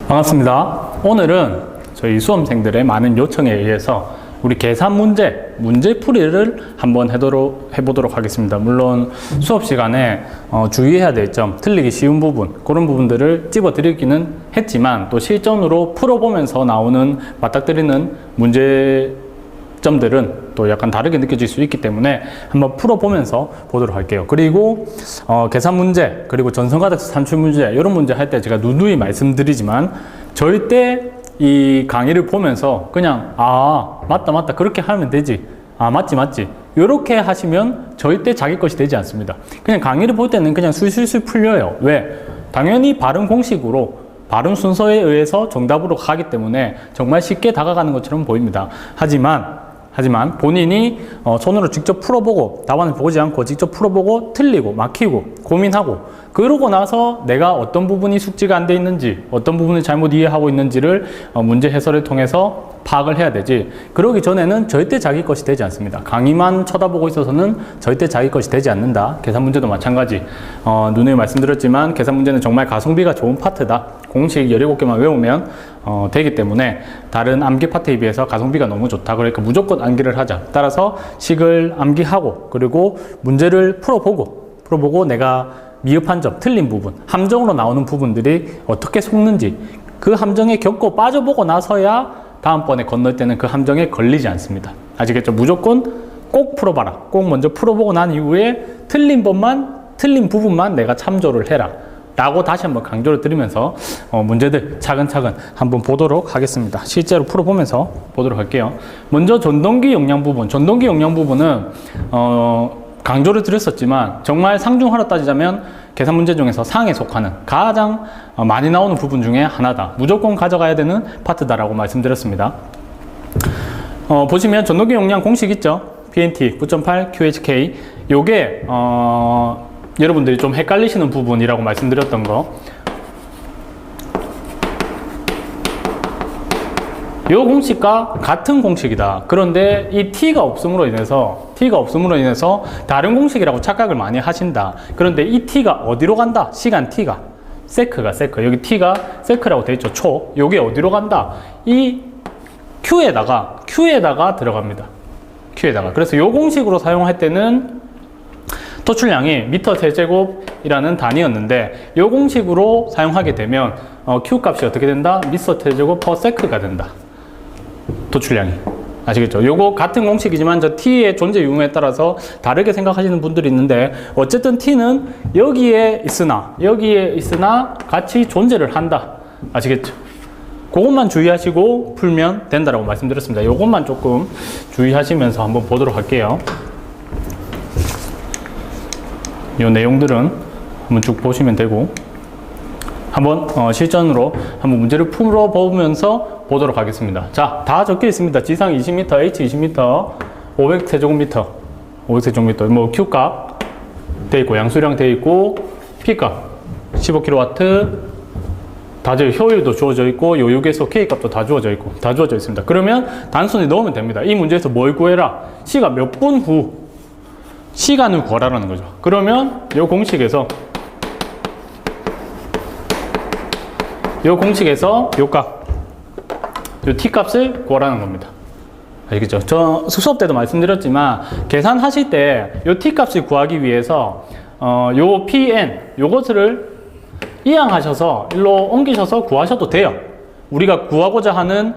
반갑습니다. 오늘은 저희 수험생들의 많은 요청에 의해서 우리 계산 문제풀이를 한번 해보도록 하겠습니다. 물론 수업 시간에 주의해야 될 점, 틀리기 쉬운 부분, 그런 부분들을 집어드리기는 했지만 또 실전으로 풀어보면서 나오는 맞닥뜨리는 문제점들은 또 약간 다르게 느껴질 수 있기 때문에 한번 풀어보면서 보도록 할게요. 그리고 계산 문제, 그리고 전성가닥수 산출 문제, 이런 문제 할 때 제가 누누이 말씀드리지만 절대 이 강의를 보면서 그냥 맞다 그렇게 하면 되지, 맞지 이렇게 하시면 절대 자기 것이 되지 않습니다. 그냥 강의를 볼 때는 그냥 술술술 풀려요. 왜? 당연히 바른 공식으로 바른 순서에 의해서 정답으로 가기 때문에 정말 쉽게 다가가는 것처럼 보입니다. 하지만 본인이 손으로 직접 풀어보고 답안을 보지 않고 직접 풀어보고 틀리고 막히고 고민하고 그러고 나서 내가 어떤 부분이 숙지가 안 돼 있는지, 어떤 부분을 잘못 이해하고 있는지를 문제 해설을 통해서 파악을 해야 되지, 그러기 전에는 절대 자기 것이 되지 않습니다. 강의만 쳐다보고 있어서는 절대 자기 것이 되지 않는다. 계산 문제도 마찬가지. 누누이 말씀드렸지만 계산 문제는 정말 가성비가 좋은 파트다. 공식 17개만 외우면 되기 때문에 다른 암기 파트에 비해서 가성비가 너무 좋다. 그러니까 무조건 암기를 하자. 따라서 식을 암기하고 그리고 문제를 풀어보고 내가 미흡한 점, 틀린 부분, 함정으로 나오는 부분들이 어떻게 속는지 그 함정에 겪고 빠져보고 나서야 다음번에 건널 때는 그 함정에 걸리지 않습니다. 아시겠죠? 무조건 꼭 풀어봐라. 꼭 먼저 풀어보고 난 이후에 틀린 부분만 내가 참조를 해라 라고 다시 한번 강조를 드리면서 문제들 차근차근 한번 보도록 하겠습니다. 실제로 풀어보면서 보도록 할게요. 먼저 전동기 용량 부분은 강조를 드렸었지만 정말 상중하로 따지자면 계산 문제 중에서 상에 속하는 가장 많이 나오는 부분 중에 하나다. 무조건 가져가야 되는 파트다라고 말씀드렸습니다. 보시면 전동기 용량 공식 있죠? PNT 9.8 QHK. 요게 여러분들이 좀 헷갈리시는 부분이라고 말씀드렸던 거. 이 공식과 같은 공식이다. 그런데 이 T가 없음으로 인해서 다른 공식이라고 착각을 많이 하신다. 그런데 이 T가 어디로 간다? 시간 T가 세크. 여기 T가 세크라고 되어 있죠. 초. 요게 어디로 간다? 이 Q에다가 들어갑니다. 그래서 이 공식으로 사용할 때는 토출량이 미터 세제곱이라는 단위였는데 이 공식으로 사용하게 되면 Q 값이 어떻게 된다? 미터 세제곱 퍼 세크가 된다. 토출량이. 아시겠죠? 요거 같은 공식이지만 저 T의 존재 유무에 따라서 다르게 생각하시는 분들이 있는데 어쨌든 T는 여기에 있으나 같이 존재를 한다. 아시겠죠? 그것만 주의하시고 풀면 된다라고 말씀드렸습니다. 요것만 조금 주의하시면서 한번 보도록 할게요. 이 내용들은 한번 쭉 보시면 되고 한번 실전으로 한번 문제를 풀어보면서 보도록 하겠습니다. 자, 다 적혀 있습니다. 지상 20m, H 20m, 500세제곱미터, 뭐 Q값 돼 있고 양수량 돼 있고 P값 15kW 효율도 주어져 있고 요육에서 K값도 다 주어져 있습니다. 그러면 단순히 넣으면 됩니다. 이 문제에서 뭘 구해라? C가 몇 분 후 시간을 구하라는 거죠. 그러면 이 공식에서 요 값, 요 T값을 구하라는 겁니다. 알겠죠? 저 수업 때도 말씀드렸지만 계산하실 때 요 T값을 구하기 위해서 요 PN 요것을 이항하셔서 일로 옮기셔서 구하셔도 돼요. 우리가 구하고자 하는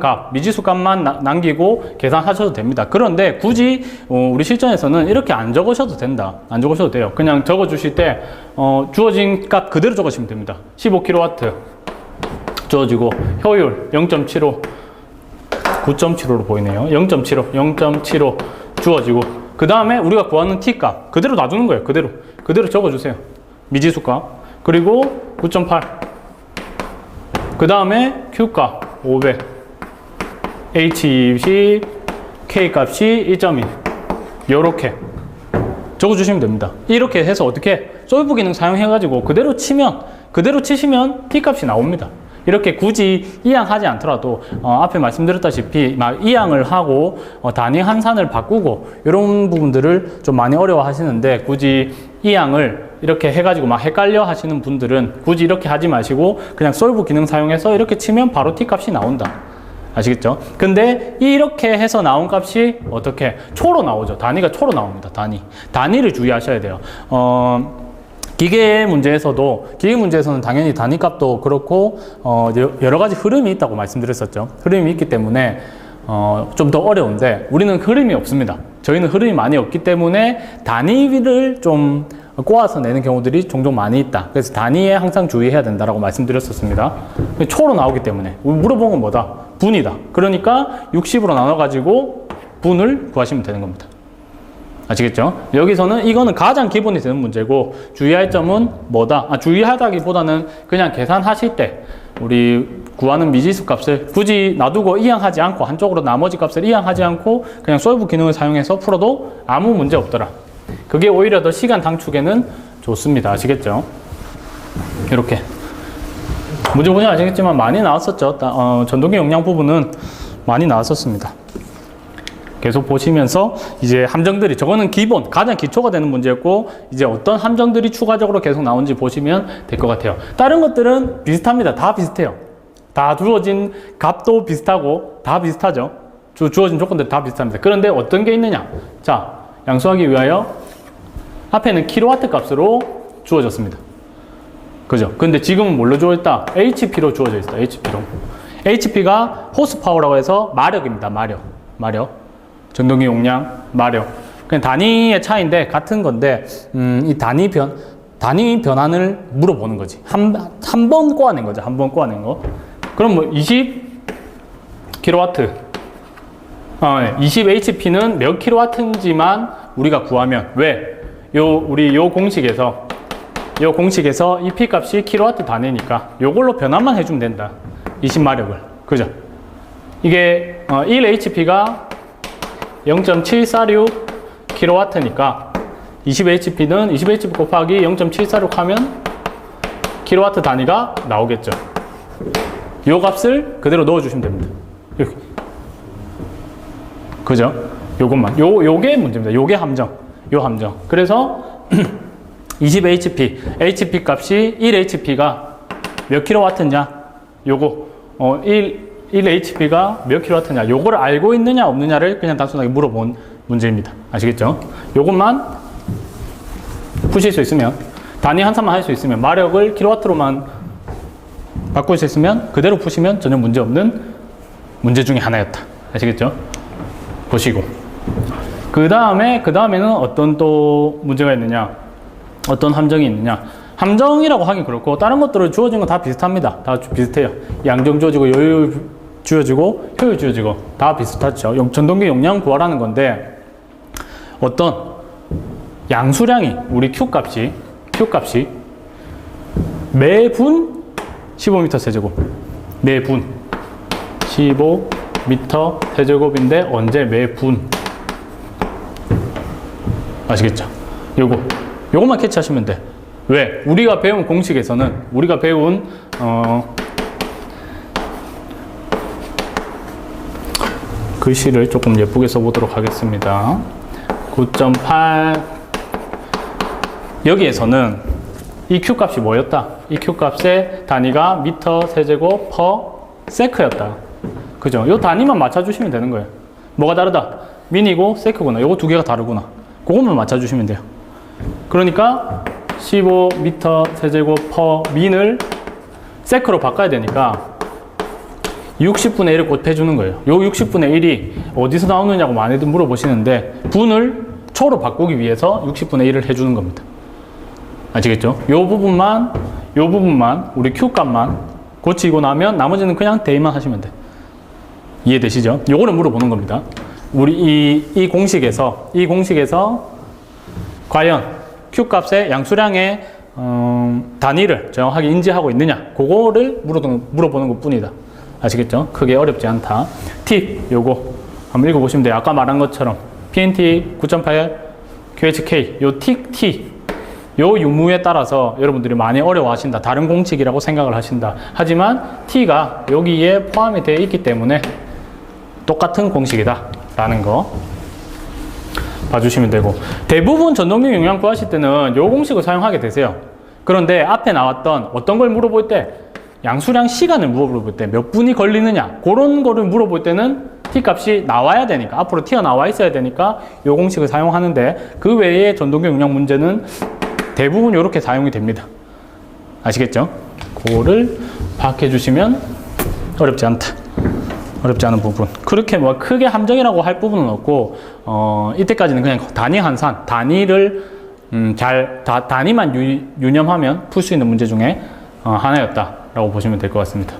값, 미지수 값만 남기고 계산하셔도 됩니다. 그런데 굳이 우리 실전에서는 이렇게 안 적으셔도 돼요. 그냥 적어주실 때 주어진 값 그대로 적으시면 됩니다. 15kW 주어지고 효율 0.75 9.75로 보이네요. 0.75 주어지고 그 다음에 우리가 구하는 T값 그대로 놔두는 거예요. 그대로 적어주세요. 미지수 값 그리고 9.8 그 다음에 Q값 500, H20, K값이 1.1 요렇게 적어주시면 됩니다. 이렇게 해서 어떻게 솔브 기능 사용해가지고 그대로 치시면 T값이 나옵니다. 이렇게 굳이 이항하지 않더라도 앞에 말씀드렸다시피 이항을 하고 단위 환산을 바꾸고 이런 부분들을 좀 많이 어려워 하시는데 굳이 이항을 이렇게 해가지고 막 헷갈려 하시는 분들은 굳이 이렇게 하지 마시고 그냥 솔브 기능 사용해서 이렇게 치면 바로 t 값이 나온다. 아시겠죠? 근데 이렇게 해서 나온 값이 어떻게? 초로 나오죠. 단위가 초로 나옵니다. 단위를 주의하셔야 돼요. 기계 문제에서는 당연히 단위 값도 그렇고 여러 가지 흐름이 있다고 말씀드렸었죠. 흐름이 있기 때문에 좀 더 어려운데 우리는 흐름이 없습니다. 저희는 흐름이 많이 없기 때문에 단위를 좀 꼬아서 내는 경우들이 종종 많이 있다. 그래서 단위에 항상 주의해야 된다라고 말씀드렸었습니다. 초로 나오기 때문에 물어본 건 뭐다? 분이다. 그러니까 60으로 나눠가지고 분을 구하시면 되는 겁니다. 아시겠죠? 여기서는 이거는 가장 기본이 되는 문제고 주의할 점은 뭐다? 주의하다기보다는 그냥 계산하실 때 우리 구하는 미지수 값을 굳이 놔두고 이항하지 않고 한쪽으로 나머지 값을 이항하지 않고 그냥 솔브 기능을 사용해서 풀어도 아무 문제 없더라. 그게 오히려 더 시간 단축에는 좋습니다. 아시겠죠? 이렇게 문제 보시면 아시겠지만 많이 나왔었죠. 전동기 용량 부분은 많이 나왔었습니다. 계속 보시면서 이제 함정들이 저거는 기본 가장 기초가 되는 문제였고 이제 어떤 함정들이 추가적으로 계속 나오는지 보시면 될 것 같아요. 다른 것들은 비슷합니다. 다 비슷해요. 다 주어진 값도 비슷하고 다 비슷하죠. 주어진 조건들 다 비슷합니다. 그런데 어떤 게 있느냐? 자, 양수하기 위하여 앞에는 킬로와트 값으로 주어졌습니다. 그죠? 근데 지금은 뭘로 주어졌다? HP로 주어져 있어. HP가 호스파워라고 해서 마력입니다. 마력. 전동기 용량, 마력. 그냥 단위의 차이인데 같은 건데 이 단위 변환을 물어보는 거지. 한 번 꼬아낸 거죠. 한 번 꼬아낸 거. 그럼 뭐 20kW 20HP는 몇 킬로와트인지만 우리가 구하면 왜? 우리 요 공식에서 이 P 값이 킬로와트 단위니까 요걸로 변환만 해주면 된다. 20마력을. 그죠? 이게 1HP가 0.746 킬로와트니까 20HP는 20HP 곱하기 0.746 하면 킬로와트 단위가 나오겠죠. 요 값을 그대로 넣어주시면 됩니다. 이렇게. 그죠? 요것만. 요게 문제입니다. 요게 함정. 요 함정. 그래서 20HP 값이 1HP가 몇 킬로와트냐? 요거 1HP가 몇 킬로와트냐? 요거를 알고 있느냐 없느냐를 그냥 단순하게 물어본 문제입니다. 아시겠죠? 요것만 푸실 수 있으면 단위 한산만 할 수 있으면 마력을 킬로와트로만 바꿀 수 있으면 그대로 푸시면 전혀 문제 없는 문제 중에 하나였다. 아시겠죠? 보시고 그 다음에는 어떤 또 문제가 있느냐, 어떤 함정이 있느냐. 함정이라고 하긴 그렇고 다른 것들은 주어진 건 다 비슷합니다. 다 비슷해요. 양정 주어지고 여유 주어지고 효율 주어지고 다 비슷하죠. 전동기 용량 구하라는 건데 어떤 양수량이 우리 Q값이 매분 15m 세제곱 매분 15m 세제곱인데 언제 매분 아시겠죠? 요것만 캐치하시면 돼. 왜? 우리가 배운 공식에서는 우리가 배운 글씨를 조금 예쁘게 써보도록 하겠습니다. 9.8 여기에서는 이 Q값이 뭐였다? 이 Q값의 단위가 미터 세제곱 퍼 세크였다. 그죠? 요 단위만 맞춰주시면 되는 거예요. 뭐가 다르다? 민이고 세크구나. 요거 두 개가 다르구나. 그것만 맞춰주시면 돼요. 그러니까 15m 세제곱 퍼 민을 세크로 바꿔야 되니까 60분의 1을 곱해주는 거예요. 요 60분의 1이 어디서 나오느냐고 많이들 물어보시는데 분을 초로 바꾸기 위해서 60분의 1을 해주는 겁니다. 아시겠죠? 요 부분만 우리 Q값만 고치고 나면 나머지는 그냥 대입만 하시면 돼. 이해되시죠? 요거를 물어보는 겁니다. 우리 이 공식에서 과연 Q값의 양수량의 단위를 정확하게 인지하고 있느냐 그거를 물어보는 것 뿐이다. 아시겠죠? 크게 어렵지 않다. 팁 요거 한번 읽어보시면 돼요. 아까 말한 것처럼 PNT 9.8 QHK 요 T 요 유무에 따라서 여러분들이 많이 어려워하신다. 다른 공식이라고 생각을 하신다. 하지만 T가 여기에 포함이 되어 있기 때문에 똑같은 공식이다 라는 거. 봐주시면 되고, 대부분 전동기 용량 구하실 때는 요 공식을 사용하게 되세요. 그런데 앞에 나왔던 어떤 걸 물어볼 때, 양수량 시간을 물어볼 때 몇 분이 걸리느냐, 그런 거를 물어볼 때는 t 값이 나와야 되니까, 앞으로 튀어나와 있어야 되니까 요 공식을 사용하는데, 그 외에 전동기 용량 문제는 대부분 이렇게 사용이 됩니다. 아시겠죠? 그거를 파악해 주시면 어렵지 않다. 어렵지 않은 부분. 그렇게 뭐 크게 함정이라고 할 부분은 없고, 이때까지는 그냥 단위 환산, 단위를 단위만 유념하면 풀 수 있는 문제 중에 하나였다라고 보시면 될 것 같습니다.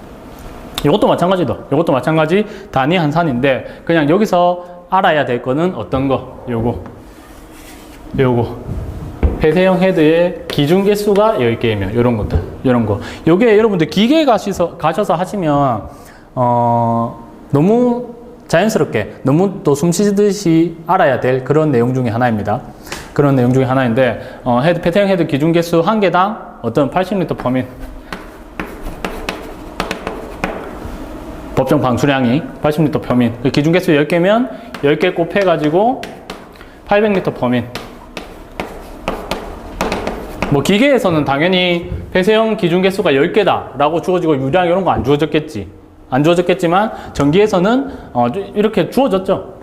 이것도 이것도 마찬가지 단위 환산인데, 그냥 여기서 알아야 될 거는 어떤 거? 요거. 폐쇄형 헤드의 기준 개수가 10개이면 이런 것들, 이런 거. 요게 여러분들 기계에 가셔서 하시면 너무 자연스럽게, 너무 또 숨쉬듯이 알아야 될 그런 내용 중에 하나입니다. 그런 내용 중에 하나인데, 폐쇄형 헤드 기준 개수 한 개당 어떤 80리터 퍼민, 법정 방수량이 80리터 퍼민, 기준 개수 10개면 10개 곱해가지고 800리터 퍼민. 뭐 기계에서는 당연히 폐쇄형 기준 개수가 10개다 라고 주어지고 유량 이런 거 안 주어졌겠지만 전기에서는 이렇게 주어졌죠.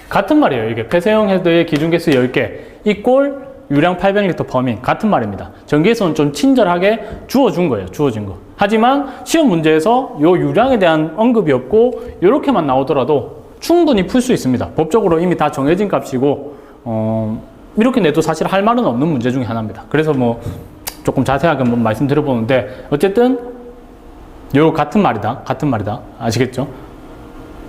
같은 말이에요. 이게 폐쇄형 헤드의 기준 개수 10개 이꼴 유량 800리터 퍼민, 같은 말입니다. 전기에서는 좀 친절하게 주어준 거예요. 주어진 거. 하지만 시험 문제에서 요 유량에 대한 언급이 없고 이렇게만 나오더라도 충분히 풀 수 있습니다. 법적으로 이미 다 정해진 값이고 이렇게 내도 사실 할 말은 없는 문제 중에 하나입니다. 그래서 뭐 조금 자세하게 한번 말씀드려보는데, 어쨌든 요 같은 말이다. 아시겠죠?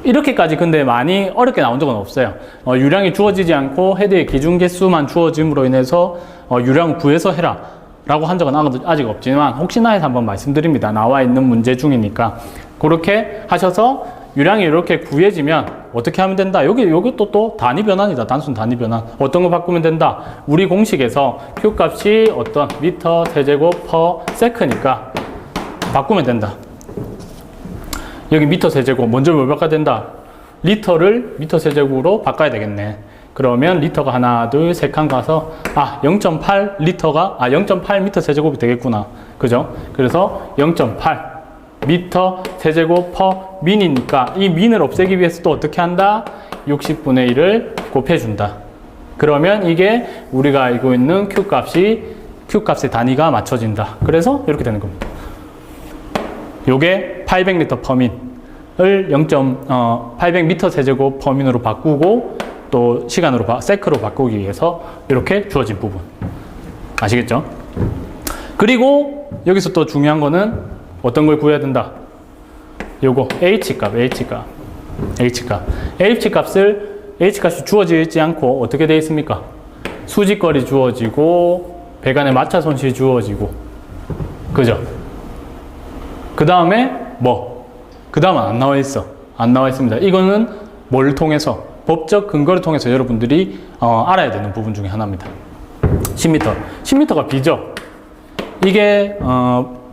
이렇게까지 근데 많이 어렵게 나온 적은 없어요. 유량이 주어지지 않고 헤드의 기준 개수만 주어짐으로 인해서 유량을 구해서 해라 라고 한 적은 아직 없지만, 혹시나 해서 한번 말씀드립니다. 나와 있는 문제 중이니까. 그렇게 하셔서 유량이 이렇게 구해지면 어떻게 하면 된다? 요것도 또 단위 변환이다. 단순 단위 변환. 어떤 거 바꾸면 된다? 우리 공식에서 Q 값이 어떤 미터 세제곱 퍼 세크니까 바꾸면 된다. 여기 미터 세제곱, 먼저 뭘 바꿔야 된다? 리터를 미터 세제곱으로 바꿔야 되겠네. 그러면 리터가 하나, 둘, 세 칸 가서 0.8 리터가 0.8 미터 세제곱이 되겠구나. 그죠? 그래서 0.8 미터 세제곱 퍼 민이니까 이 민을 없애기 위해서 또 어떻게 한다? 60분의 1을 곱해준다. 그러면 이게 우리가 알고 있는 Q 값의 단위가 맞춰진다. 그래서 이렇게 되는 겁니다. 요게 800리터 퍼민을 800미터 세제곱 퍼민으로 바꾸고, 또 시간으로 세크로 바꾸기 위해서 이렇게 주어진 부분. 아시겠죠? 그리고 여기서 또 중요한 거는 어떤 걸 구해야 된다? 요거 H값. H값이 주어지지 않고 어떻게 되어 있습니까? 수직거리 주어지고 배관의 마찰 손실 주어지고, 그죠? 그 다음에 그 다음은 안 나와 있습니다. 이거는 뭘 통해서? 법적 근거를 통해서 여러분들이 알아야 되는 부분 중에 하나입니다. 10m가 B죠. 이게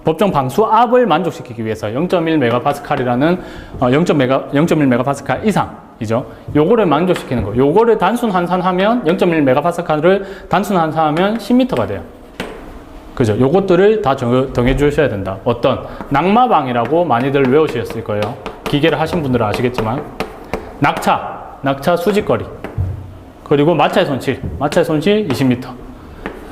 법정 방수압을 만족시키기 위해서 0.1MPa이라는 0.1MPa 이상이죠. 요거를 만족시키는 거. 요거를 단순 환산하면 0.1MPa를 단순 환산하면 10m가 돼요. 그죠? 요것들을 다 정해 주셔야 된다. 어떤 낙마방이라고 많이들 외우셨을 거예요. 기계를 하신 분들은 아시겠지만, 낙차 수직거리, 그리고 마찰 손실 20m,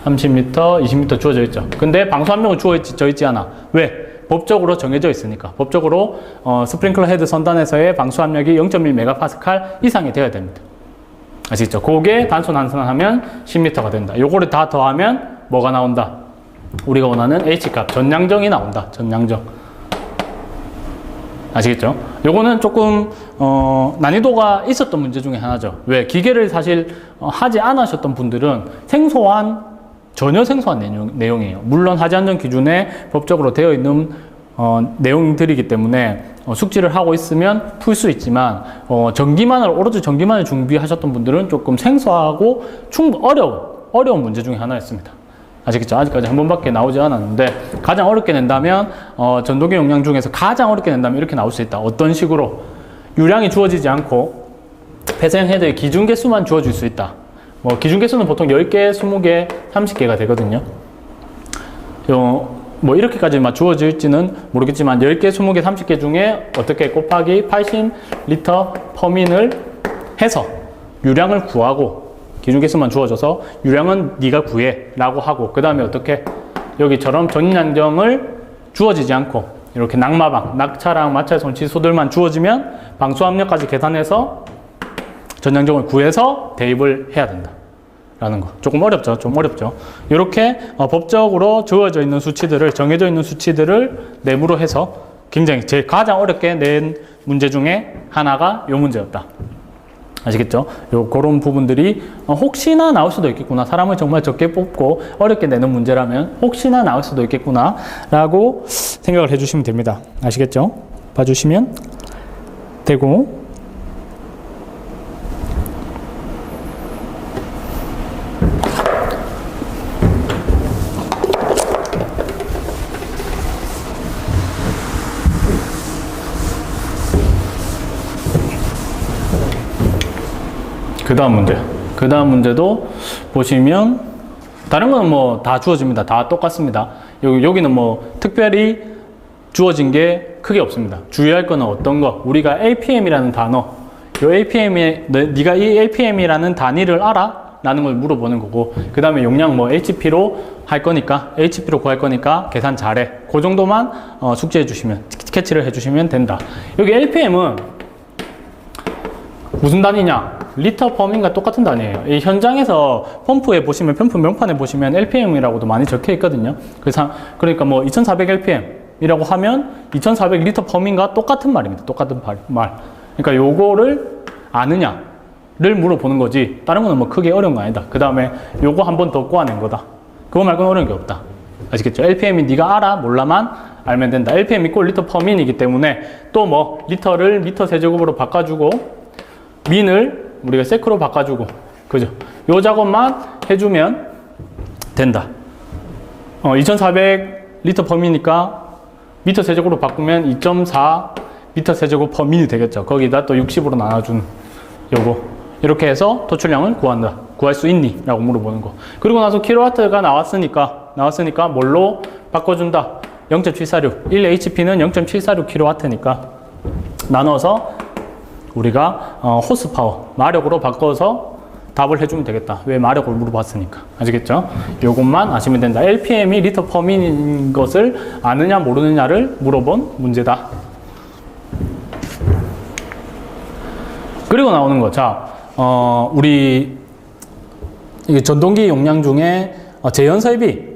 30m, 20m 주어져 있죠. 근데 방수 한 명은 주어져 있지 않아. 왜? 법적으로 정해져 있으니까. 법적으로 스프링클러 헤드 선단에서의 방수 압력이 0.1MPa 이상이 되어야 됩니다. 아시겠죠? 그게 단순 환산하면 10m가 된다. 요거를 다 더하면 뭐가 나온다? 우리가 원하는 H값, 전량정이 나온다. 전량정. 아시겠죠? 요거는 조금 난이도가 있었던 문제 중에 하나죠. 왜? 기계를 사실 하지 않으셨던 분들은 전혀 생소한 내용이에요. 물론 하지안전 기준에 법적으로 되어 있는 내용들이기 때문에 숙지를 하고 있으면 풀 수 있지만, 오로지 전기만을 준비하셨던 분들은 조금 생소하고 어려운 문제 중에 하나였습니다. 아시겠죠? 아직까지 한 번밖에 나오지 않았는데, 가장 어렵게 낸다면 전동기 용량 중에서 가장 어렵게 낸다면 이렇게 나올 수 있다. 어떤 식으로? 유량이 주어지지 않고 폐쇄형 헤드의 기준 개수만 주어질 수 있다. 뭐 기준 개수는 보통 10개, 20개, 30개가 되거든요. 뭐 이렇게까지만 주어질지는 모르겠지만 10개, 20개, 30개 중에 어떻게 곱하기 80리터 퍼민을 해서 유량을 구하고 기준 개수만 주어져서 유량은 네가 구해 라고 하고 그 다음에 어떻게 여기처럼 전인안정을 주어지지 않고 이렇게 낙마방, 낙차랑 마찰 손치수들만 주어지면 방수압력까지 계산해서 전량정을 구해서 대입을 해야 된다 라는 거. 조금 어렵죠? 좀 어렵죠? 이렇게 법적으로 주어져 있는 수치들을, 정해져 있는 수치들을 내부로 해서 굉장히 가장 어렵게 낸 문제 중에 하나가 이 문제였다. 아시겠죠? 그런 부분들이 혹시나 나올 수도 있겠구나. 사람을 정말 적게 뽑고 어렵게 내는 문제라면 혹시나 나올 수도 있겠구나 라고 생각을 해주시면 됩니다. 아시겠죠? 봐주시면 되고, 그 다음 문제도 보시면 다른 거는 뭐 다 주어집니다. 다 똑같습니다. 여기는 뭐 특별히 주어진 게 크게 없습니다. 주의할 거는 어떤 거? 우리가 APM이라는 단어, 요 APM에 네가 이 APM이라는 단위를 알아? 라는 걸 물어보는 거고, 그 다음에 용량 뭐 HP로 할 거니까, HP로 구할 거니까 계산 잘해. 그 정도만 숙지해 주시면, 캐치를 해 주시면 된다. 여기 LPM은 무슨 단위냐? 리터 퍼민과 똑같은 단위예요. 이 현장에서 펌프에 보시면, 펌프 명판에 보시면 LPM이라고도 많이 적혀 있거든요. 그러니까 뭐 2400 LPM이라고 하면 2400 리터 퍼민과 똑같은 말입니다. 똑같은 말. 그러니까 요거를 아느냐를 물어보는 거지, 다른 거는 뭐 크게 어려운 거 아니다. 그 다음에 요거 한 번 더 꼬아낸 거다. 그거 말고는 어려운 게 없다. 아시겠죠? LPM이 네가 알아? 몰라만 알면 된다. LPM 이꼴 리터 퍼민이기 때문에 또 뭐 리터를 미터 세제곱으로 바꿔주고 민을 우리가 세크로 바꿔주고, 그죠? 요 작업만 해주면 된다. 2400 리터 퍼미니까 미터 세제곱으로 바꾸면 2.4 미터 세제곱 퍼민이 되겠죠. 거기다 또 60으로 나눠준 요거. 이렇게 해서 토출량을 구한다. 구할 수 있니? 라고 물어보는 거. 그리고 나서 킬로와트가 나왔으니까 뭘로 바꿔준다? 0.746. 1HP는 0.746 킬로와트니까 나눠서 우리가 호스파워, 마력으로 바꿔서 답을 해주면 되겠다. 왜 마력을 물어봤으니까. 아시겠죠? 요것만 아시면 된다. LPM이 리터 퍼민인 것을 아느냐 모르느냐를 물어본 문제다. 그리고 나오는 거. 자, 우리 전동기 용량 중에 제연 설비,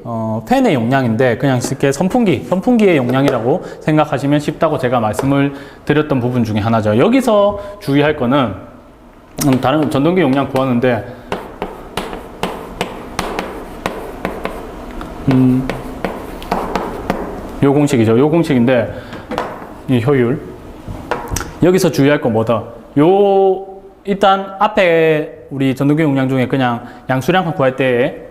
팬의 용량인데 그냥 쉽게 선풍기의 용량이라고 생각하시면 쉽다고 제가 말씀을 드렸던 부분 중에 하나죠. 여기서 주의할 거는 다른 전동기 용량 구하는데 요 공식이죠. 요 공식인데 이 효율. 여기서 주의할 거 뭐다? 일단 앞에 우리 전동기 용량 중에 그냥 양수량 구할 때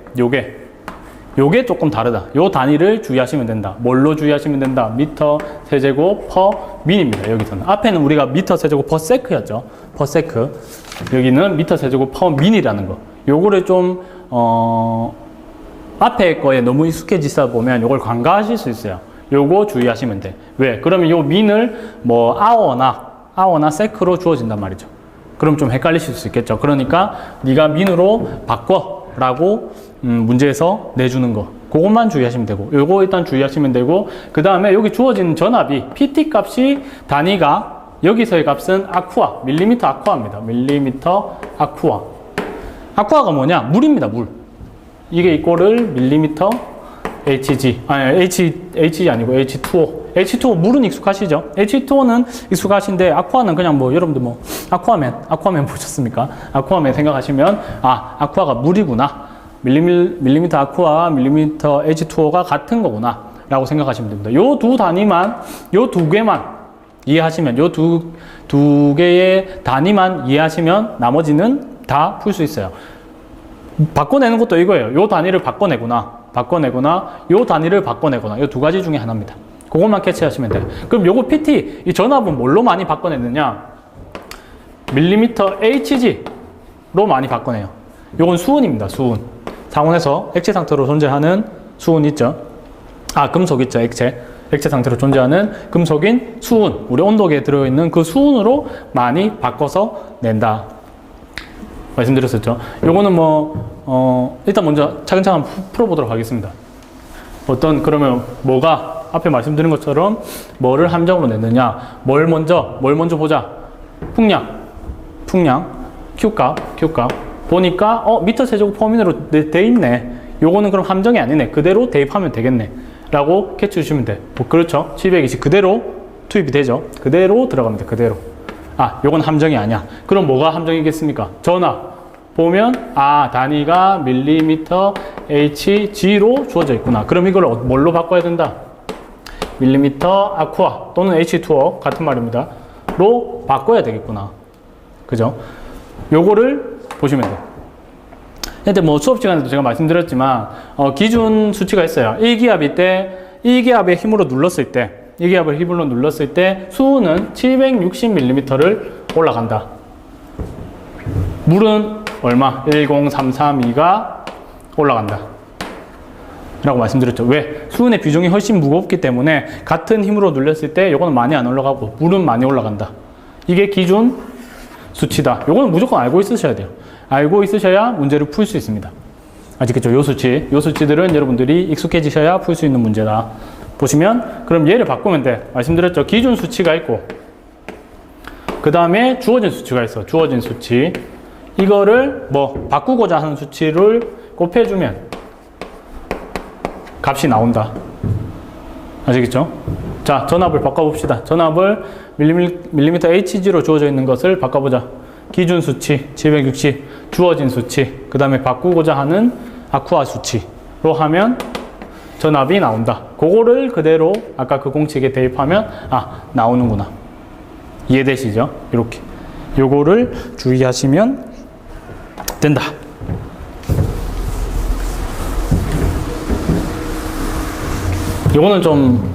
요게 조금 다르다. 요 단위를 주의하시면 된다. 뭘로 주의하시면 된다? 미터 세제곱 퍼 민입니다. 여기서는 앞에는 우리가 미터 세제곱 퍼 세크였죠. 퍼 세크. 여기는 미터 세제곱 퍼 민이라는 거. 요거를 좀 앞에 거에 너무 익숙해지다 보면 요걸 간과하실 수 있어요. 요거 주의하시면 돼. 왜? 그러면 요 민을 뭐 아워나 세크로 주어진단 말이죠. 그럼 좀 헷갈리실 수 있겠죠. 그러니까 네가 민으로 바꿔라고 문제에서 내주는 거, 그것만 주의하시면 되고, 요거 일단 주의하시면 되고, 그 다음에 여기 주어진 전압이 PT 값이 단위가 여기서의 값은 아쿠아, 밀리미터 아쿠아입니다. 밀리미터 아쿠아. 아쿠아가 뭐냐? 물입니다. 물. 이게 이꼴을 밀리미터 HG, 아니 HG 아니고 H2O. H2O 물은 익숙하시죠? H2O는 익숙하신데 아쿠아는 그냥 뭐 여러분들 뭐 아쿠아맨 보셨습니까? 아쿠아맨 생각하시면 아쿠아가 물이구나. 밀리미터 아쿠아와 밀리미터 H2O가 같은 거구나 라고 생각하시면 됩니다. 요 두 단위만, 요 두 개만 이해하시면, 요 두 개의 단위만 이해하시면 나머지는 다 풀 수 있어요. 바꿔내는 것도 이거예요. 요 단위를 바꿔내거나 요 단위를 바꿔내거나, 요 두 가지 중에 하나입니다. 그것만 캐치하시면 돼요. 그럼 요거 PT, 이 전압은 뭘로 많이 바꿔내느냐? 밀리미터 HG로 많이 바꿔내요. 요건 수은입니다. 수은. 상온에서 액체 상태로 존재하는 수은 있죠. 금속 있죠. 액체 상태로 존재하는 금속인 수은. 우리 온도계에 들어있는 그 수은으로 많이 바꿔서 낸다. 말씀드렸었죠. 요거는 일단 먼저 차근차근 풀어보도록 하겠습니다. 그러면 뭐가 앞에 말씀드린 것처럼 뭐를 함정으로 냈느냐. 뭘 먼저 보자. 풍량, Q값. 보니까, 미터 세제곱 퍼미터로 돼 있네. 요거는 그럼 함정이 아니네. 그대로 대입하면 되겠네. 라고 캐치 주시면 돼. 그렇죠. 720 그대로 투입이 되죠. 그대로 들어갑니다. 그대로. 요건 함정이 아니야. 그럼 뭐가 함정이겠습니까? 전압. 보면, 단위가 밀리미터 HG로 주어져 있구나. 그럼 이걸 뭘로 바꿔야 된다? 밀리미터 아쿠아 또는 H2O 같은 말입니다. 로 바꿔야 되겠구나. 그죠? 요거를 보시면 돼요. 근데 수업 시간에도 제가 말씀드렸지만, 기준 수치가 있어요. 1기압의 힘으로 눌렀을 때, 수은은 760mm를 올라간다. 물은 얼마? 10332가 올라간다. 라고 말씀드렸죠. 왜? 수은의 비중이 훨씬 무겁기 때문에 같은 힘으로 눌렸을 때 요거는 많이 안 올라가고 물은 많이 올라간다. 이게 기준 수치다. 요거는 무조건 알고 있으셔야 돼요. 알고 있으셔야 문제를 풀 수 있습니다. 아시겠죠? 요 수치들은 여러분들이 익숙해지셔야 풀 수 있는 문제다. 보시면 그럼 얘를 바꾸면 돼. 말씀드렸죠. 기준 수치가 있고 그 다음에 주어진 수치가 있어. 주어진 수치. 이거를 바꾸고자 하는 수치를 곱해주면 값이 나온다. 아시겠죠? 자, 전압을 바꿔봅시다. 전압을 밀리미터 HG로 주어져 있는 것을 바꿔보자. 기준 수치 760, 주어진 수치, 그 다음에 바꾸고자 하는 아쿠아 수치로 하면 전압이 나온다. 그거를 그대로 아까 그 공식에 대입하면 나오는구나. 이해되시죠? 이렇게. 요거를 주의하시면 된다. 요거는 좀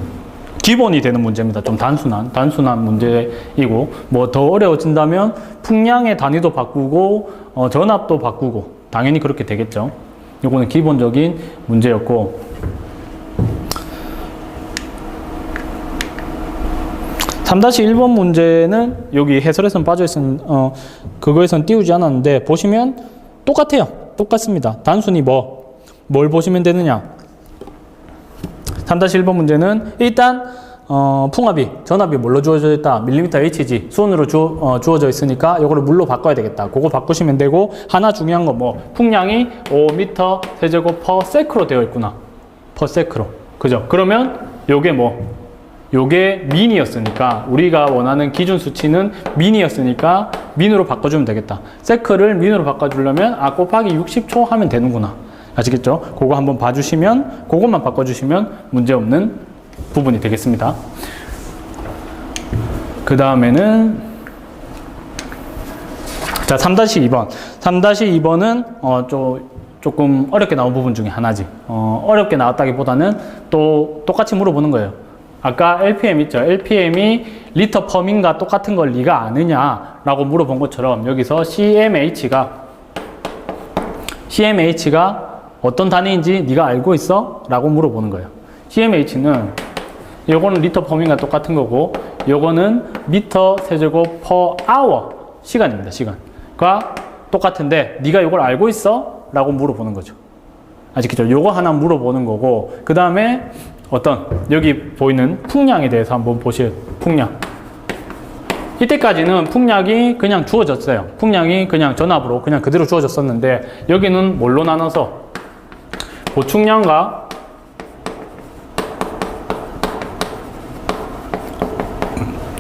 기본이 되는 문제입니다. 좀 단순한 문제이고, 더 어려워진다면 풍량의 단위도 바꾸고, 전압도 바꾸고, 당연히 그렇게 되겠죠. 요거는 기본적인 문제였고, 3-1번 문제는 여기 해설에서는 빠져있은, 그거에선 띄우지 않았는데, 보시면 똑같아요. 똑같습니다. 단순히 뭘 보시면 되느냐. 3-1번 문제는 일단 전압이 뭘로 주어져 있다? 밀리미터 HG 수온으로 주어져 있으니까 이거를 물로 바꿔야 되겠다. 그거 바꾸시면 되고, 하나 중요한 건 풍량이 5m 세제곱 퍼 세크로 되어 있구나. 퍼 세크로. 그죠? 그러면 요게 민이었으니까, 우리가 원하는 기준 수치는 민이었으니까 민으로 바꿔주면 되겠다. 세크를 민으로 바꿔주려면 곱하기 60초 하면 되는구나. 아시겠죠? 그거 한번 봐주시면, 그것만 바꿔주시면 문제없는 부분이 되겠습니다. 그 다음에는, 자, 3-2번. 3-2번은, 조금 어렵게 나온 부분 중에 하나지. 어렵게 나왔다기보다는 또 똑같이 물어보는 거예요. 아까 LPM 있죠? LPM이 리터 퍼민과 똑같은 걸 네가 아느냐? 라고 물어본 것처럼 여기서 CMH가 어떤 단위인지 네가 알고 있어? 라고 물어보는 거예요. CMH는 요거는 리터 퍼민과 똑같은 거고, 요거는 미터 세제곱 퍼 아워 시간입니다. 시간과 똑같은데 네가 요걸 알고 있어? 라고 물어보는 거죠. 아시겠죠? 요거 하나 물어보는 거고, 그 다음에 여기 보이는 풍량에 대해서 한번 보세요. 풍량. 이때까지는 풍량이 그냥 주어졌어요. 풍량이 그냥 전압으로 그냥 그대로 주어졌었는데, 여기는 뭘로 나눠서 보충량과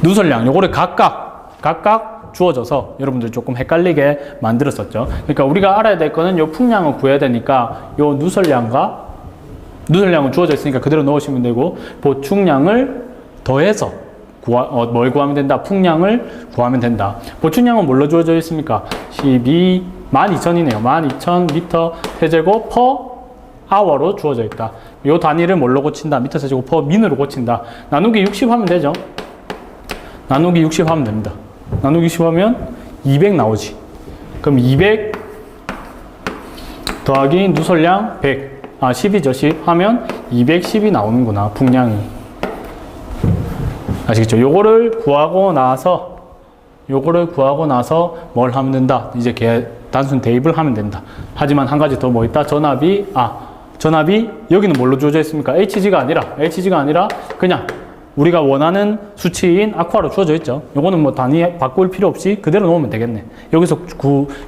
누설량, 요거를 각각 주어져서 여러분들 조금 헷갈리게 만들었었죠. 그러니까 우리가 알아야 될 거는 요 풍량을 구해야 되니까 요 누설량은 주어져 있으니까 그대로 넣으시면 되고, 보충량을 더해서 뭘 구하면 된다? 풍량을 구하면 된다. 보충량은 뭘로 주어져 있습니까? 12,000이네요. 12,000m 세제곱 퍼 아워로 주어져 있다. 이 단위를 뭘로 고친다? 미터 세제곱 퍼 민으로 고친다. 나누기 60 하면 되죠. 나누기 60 하면 됩니다. 나누기 60 하면 200 나오지. 그럼 200 더하기 누설량 100. 10이죠, 10 하면 210이 나오는구나, 풍량이. 아시겠죠? 요거를 구하고 나서 뭘 하면 된다? 이제 단순 대입을 하면 된다. 하지만 한 가지 더 뭐 있다? 전압이 여기는 뭘로 주어져 있습니까? HG가 아니라 그냥 우리가 원하는 수치인 아쿠아로 주어져 있죠. 요거는 뭐 단위 바꿀 필요 없이 그대로 놓으면 되겠네. 여기서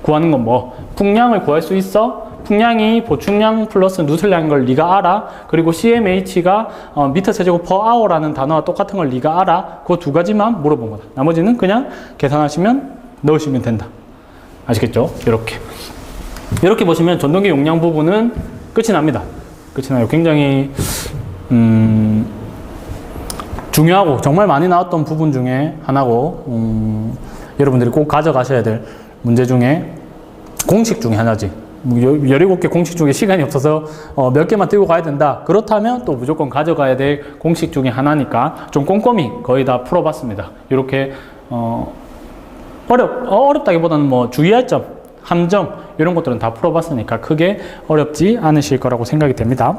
구하는 건 뭐? 풍량을 구할 수 있어? 풍량이 보충량 플러스 누설량인 걸 네가 알아. 그리고 CMH가 미터 세제곱 per hour라는 단어와 똑같은 걸 네가 알아. 그 두 가지만 물어본 거다. 나머지는 그냥 계산하시면 넣으시면 된다. 아시겠죠? 이렇게 보시면 전동기 용량 부분은 끝이 납니다. 끝이 나요. 굉장히 중요하고 정말 많이 나왔던 부분 중에 하나고 여러분들이 꼭 가져가셔야 될 문제 중에 공식 중에 하나지. 17개 공식 중에 시간이 없어서 몇 개만 들고 가야 된다. 그렇다면 또 무조건 가져가야 될 공식 중에 하나니까 좀 꼼꼼히 거의 다 풀어봤습니다. 이렇게 어렵다기보다는 뭐 주의할 점, 함정 이런 것들은 다 풀어봤으니까 크게 어렵지 않으실 거라고 생각이 됩니다.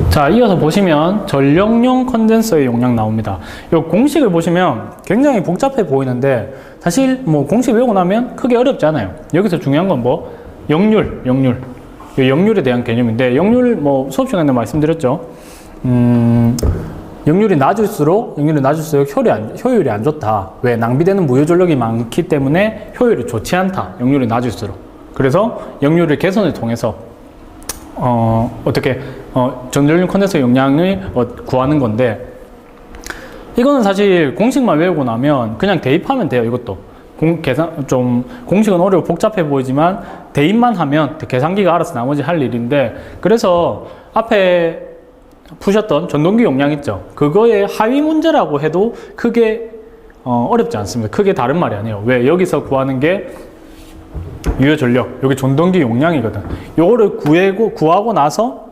자, 이어서 보시면 전력용 컨덴서의 용량 나옵니다. 이 공식을 보시면 굉장히 복잡해 보이는데 사실 뭐 공식 외우고 나면 크게 어렵지 않아요. 여기서 중요한 건 뭐? 역률. 이 역률에 대한 개념인데 역률 뭐 수업 시간에 말씀드렸죠. 역률이 낮을수록 효율이 안 좋다. 왜? 낭비되는 무효 전력이 많기 때문에 효율이 좋지 않다. 역률이 낮을수록. 그래서 역률의 개선을 통해서 전력용 컨덴서 용량을 구하는 건데 이거는 사실 공식만 외우고 나면 그냥 대입하면 돼요. 이것도 공식은 어려워 복잡해 보이지만 대입만 하면 계산기가 알아서 나머지 할 일인데 그래서 앞에 푸셨던 전동기 용량 있죠. 그거의 하위 문제라고 해도 크게 어렵지 않습니다. 크게 다른 말이 아니에요. 왜? 여기서 구하는 게 유효 전력, 여기 전동기 용량이거든. 요거를 구하고 나서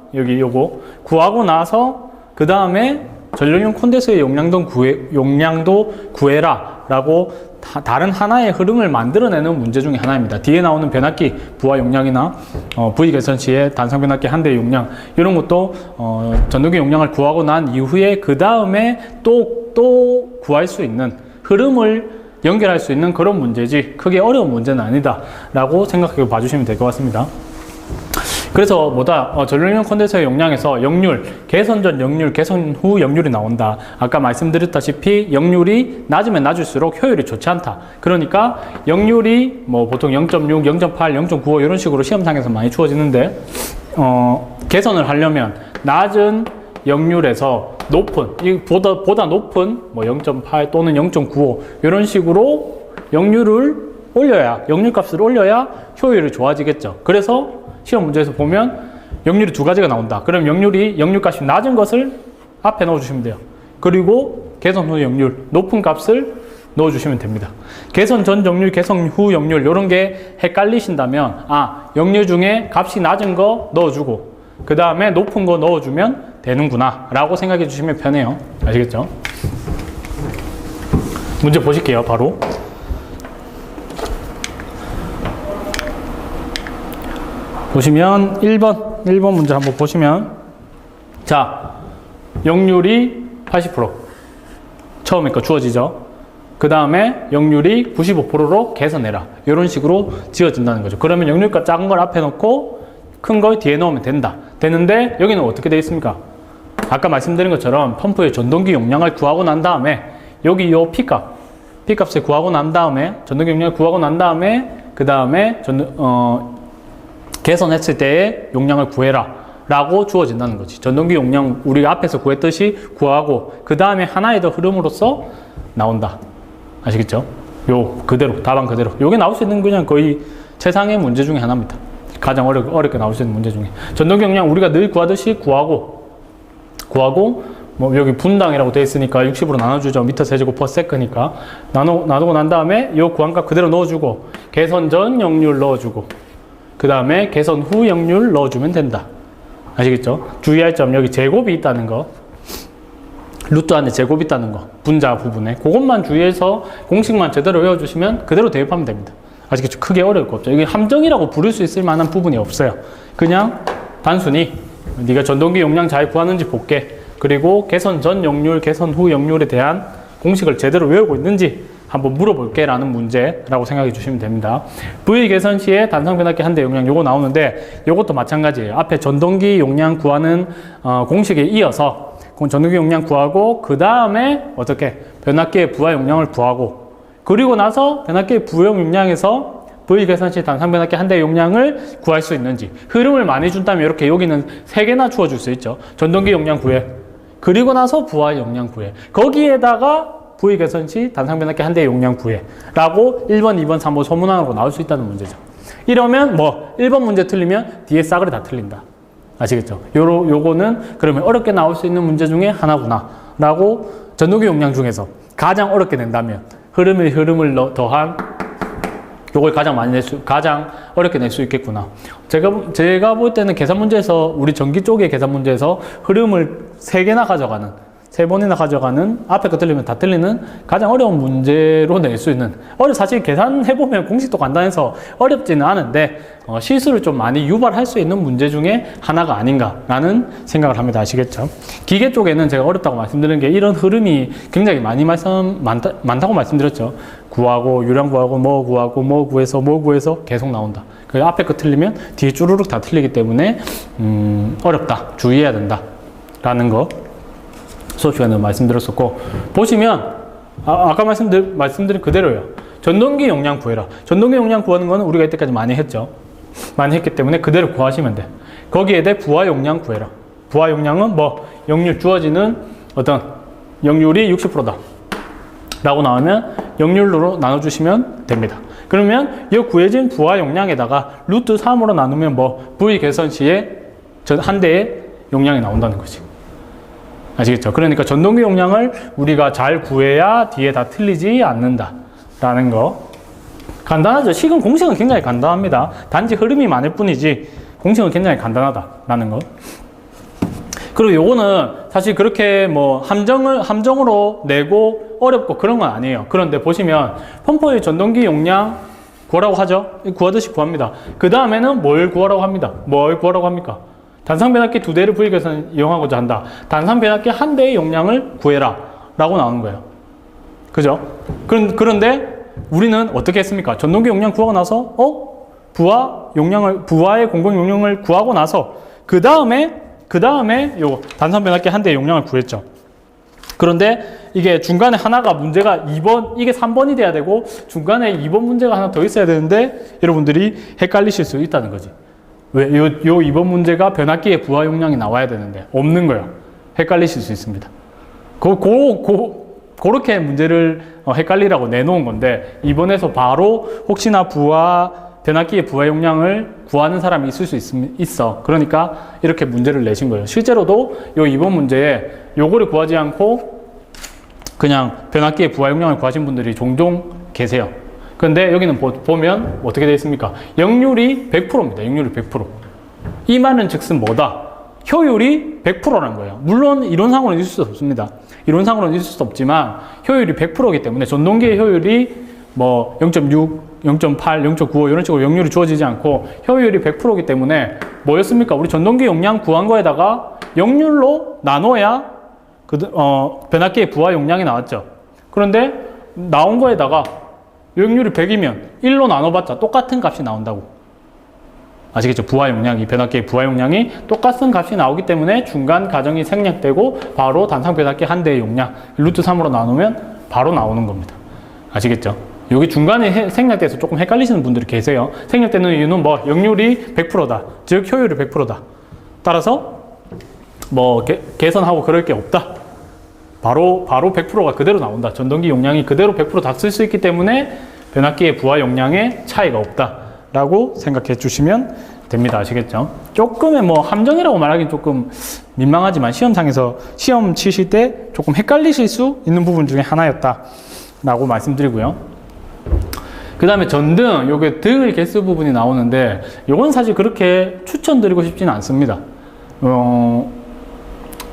구하고 나서 그 다음에 전력용 콘덴서의 용량도 구해라 라고 다른 하나의 흐름을 만들어내는 문제 중에 하나입니다. 뒤에 나오는 변압기 부하 용량이나 V 개선 시에 단상 변압기 한 대의 용량 이런 것도 전동기 용량을 구하고 난 이후에 그 다음에 또 구할 수 있는 흐름을 연결할 수 있는 그런 문제지 크게 어려운 문제는 아니다 라고 생각해 봐주시면 될 것 같습니다. 그래서 전력용 컨덴서의 용량에서 역률, 개선 전 역률, 개선 후 역률이 나온다. 아까 말씀드렸다시피 역률이 낮으면 낮을수록 효율이 좋지 않다. 그러니까 역률이 뭐 보통 0.6, 0.8, 0.95 이런 식으로 시험상에서 많이 주어지는데 개선을 하려면 낮은 역률에서 보다 높은 뭐 0.8 또는 0.95 이런 식으로 역률값을 올려야 효율이 좋아지겠죠. 그래서 시험 문제에서 보면 역률이 두 가지가 나온다. 그럼 역률값이 낮은 것을 앞에 넣어주시면 돼요. 그리고 개선 후 역률, 높은 값을 넣어주시면 됩니다. 개선 전 역률, 개선 후 역률 이런 게 헷갈리신다면 역률 중에 값이 낮은 거 넣어주고 그 다음에 높은 거 넣어주면 되는구나 라고 생각해 주시면 편해요. 아시겠죠? 문제 보실게요. 바로 보시면 1번 문제 한번 보시면 자, 역률이 80% 처음에 거 주어지죠. 그 다음에 역률이 95%로 개선해라. 이런 식으로 지어진다는 거죠. 그러면 역률값 작은 걸 앞에 놓고 큰 걸 뒤에 넣으면 되는데 여기는 어떻게 되어 있습니까? 아까 말씀드린 것처럼 펌프의 전동기 용량을 구하고 난 다음에 여기 요 P값을 구하고 난 다음에 전동기 용량을 구하고 난 다음에 그 다음에 개선했을 때의 용량을 구해라 라고 주어진다는 거지. 전동기 용량 우리가 앞에서 구했듯이 구하고 그 다음에 하나의 더 흐름으로서 나온다. 아시겠죠? 답안 그대로. 요게 나올 수 있는 그냥 거의 최상의 문제 중에 하나입니다. 가장 어렵게 나올 수 있는 문제 중에. 전동기 용량 우리가 늘 구하듯이 구하고 뭐 여기 분당이라고 되어 있으니까 60으로 나눠주죠. 미터 세제곱 퍼 세크니까 나누고 난 다음에 요 구한값 그대로 넣어주고 개선 전 역률 넣어주고 그 다음에 개선 후 역률 넣어주면 된다. 아시겠죠? 주의할 점 여기 제곱이 있다는 거, 루트 안에 제곱이 있다는 거, 분자 부분에 그것만 주의해서 공식만 제대로 외워주시면 그대로 대입하면 됩니다. 아시겠죠? 크게 어려울 거 없죠. 이게 함정이라고 부를 수 있을 만한 부분이 없어요. 그냥 단순히 네가 전동기 용량 잘 구하는지 볼게. 그리고 개선 전 역률, 개선 후 역률에 대한 공식을 제대로 외우고 있는지 한번 물어볼게 라는 문제라고 생각해 주시면 됩니다. V 개선 시에 단상 변압기 한 대 용량 요거 나오는데 요것도 마찬가지예요. 앞에 전동기 용량 구하는 공식에 이어서 전동기 용량 구하고 그 다음에 어떻게 변압기의 부하 용량을 구하고 그리고 나서 변압기의 부용 용량에서 V 개선 시 단상 변압기 한 대 용량을 구할 수 있는지 흐름을 많이 준다면 이렇게 여기는 3개나 주어줄 수 있죠. 전동기 용량 구해. 그리고 나서 부하 용량 구해. 거기에다가 V 개선 시 단상 변압기 한 대 용량 구해 라고 1번, 2번, 3번 소문항으로 나올 수 있다는 문제죠. 이러면 뭐 1번 문제 틀리면 뒤에 싸그리 다 틀린다. 아시겠죠? 요거는 그러면 어렵게 나올 수 있는 문제 중에 하나구나 라고 전동기 용량 중에서 가장 어렵게 낸다면 흐름을 더한 요걸 가장 어렵게 낼 수 있겠구나. 제가 볼 때는 계산 문제에서 우리 전기 쪽의 계산 문제에서 흐름을 3개나 가져가는 3번이나 가져가는 앞에 거 틀리면 다 틀리는 가장 어려운 문제로 낼 수 있는 사실 계산해보면 공식도 간단해서 어렵지는 않은데 실수를 좀 많이 유발할 수 있는 문제 중에 하나가 아닌가라는 생각을 합니다. 아시겠죠? 기계 쪽에는 제가 어렵다고 말씀드리는 게 이런 흐름이 굉장히 많다고 말씀드렸죠. 구하고 유량 구하고 뭐 구하고 뭐 구해서 계속 나온다. 그 앞에 거 틀리면 뒤에 쭈루룩 다 틀리기 때문에 어렵다. 주의해야 된다. 라는 거 수업 시간에 말씀드렸었고 보시면 아까 말씀드린 그대로예요. 전동기 용량 구해라. 전동기 용량 구하는 거는 우리가 이때까지 많이 했죠. 많이 했기 때문에 그대로 구하시면 돼. 거기에 대해 부하 용량 구해라. 부하 용량은 뭐 역률 주어지는 어떤 역률이 60%다 라고 나오면 역률로 나눠주시면 됩니다. 그러면 이 구해진 부하 용량에다가 루트 3으로 나누면 뭐 V 개선 시에 한 대의 용량이 나온다는 거지. 아시겠죠? 그러니까 전동기 용량을 우리가 잘 구해야 뒤에 다 틀리지 않는다 라는 거. 간단하죠? 공식은 굉장히 간단합니다. 단지 흐름이 많을 뿐이지 공식은 굉장히 간단하다 라는 거. 그리고 요거는 사실 그렇게 뭐 함정으로 내고 어렵고 그런 건 아니에요. 그런데 보시면 펌프의 전동기 용량 구하라고 하죠? 구하듯이 구합니다. 그 다음에는 뭘 구하라고 합니다. 뭘 구하라고 합니까? 단상 변압기 2대를 V 개선 이용하고자 한다. 단상 변압기 한 대의 용량을 구해라 라고 나오는 거예요. 그죠? 그런데 우리는 어떻게 했습니까? 전동기 용량 구하고 나서 부하의 공공 용량을 구하고 나서 그 다음에 요 단상 변압기 한 대의 용량을 구했죠. 그런데 이게 중간에 하나가 문제가 2번, 이게 3번이 돼야 되고 중간에 2번 문제가 하나 더 있어야 되는데 여러분들이 헷갈리실 수 있다는 거지. 왜? 요 2번 문제가 변압기의 부하 용량이 나와야 되는데 없는 거예요. 헷갈리실 수 있습니다. 그렇게 문제를 헷갈리라고 내놓은 건데 2번에서 바로 혹시나 변압기의 부하 용량을 구하는 사람이 있을 수 있어. 그러니까 이렇게 문제를 내신 거예요. 실제로도 요 2번 문제에 요거를 구하지 않고 그냥 변압기의 부하 용량을 구하신 분들이 종종 계세요. 근데 여기는 보면 어떻게 되어 있습니까? 역률이 100%입니다. 역률이 100%. 이 말은 즉슨 뭐다? 효율이 100%라는 거예요. 물론 이론상으로는 있을 수 없습니다. 이론상으로는 있을 수 없지만 효율이 100%이기 때문에 전동기의 효율이 뭐 0.6, 0.8, 0.95 이런 식으로 역률이 주어지지 않고 효율이 100%이기 때문에 뭐였습니까? 우리 전동기 용량 구한 거에다가 역률로 나눠야 변압기의 부하 용량이 나왔죠. 그런데 나온 거에다가 역률이 100이면 1로 나눠봤자 똑같은 값이 나온다고. 아시겠죠? 변압기의 부하 용량이 똑같은 값이 나오기 때문에 중간 가정이 생략되고 바로 단상 변압기 한 대의 용량 루트 3으로 나누면 바로 나오는 겁니다. 아시겠죠? 여기 중간에 생략돼서 조금 헷갈리시는 분들이 계세요. 생략되는 이유는 뭐 역률이 100%다. 즉 효율이 100%다. 따라서 뭐 개선하고 그럴 게 없다. 바로 100%가 그대로 나온다. 전동기 용량이 그대로 100% 다 쓸 수 있기 때문에 변압기의 부하 용량에 차이가 없다 라고 생각해 주시면 됩니다. 아시겠죠? 조금의 뭐 함정이라고 말하기는 조금 민망하지만 시험장에서 시험 치실 때 조금 헷갈리실 수 있는 부분 중에 하나였다 라고 말씀드리고요. 그 다음에 전등, 요게 등 개수 부분이 나오는데 요건 사실 그렇게 추천드리고 싶지는 않습니다.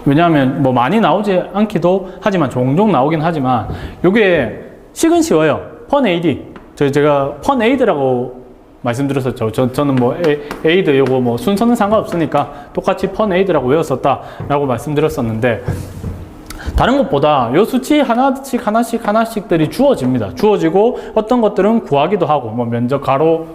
왜냐하면 뭐 많이 나오지 않기도 하지만 종종 나오긴 하지만 요게 식은 쉬워요. 펀에이드. 제가 펀에이드라고 말씀드렸었죠. 저는 뭐 에이드 요거 뭐 순서는 상관없으니까 똑같이 펀 에이드라고 외웠었다라고 말씀드렸었는데, 다른 것보다 요 수치 하나씩들이 주어집니다. 주어지고 어떤 것들은 구하기도 하고, 뭐 면적 가로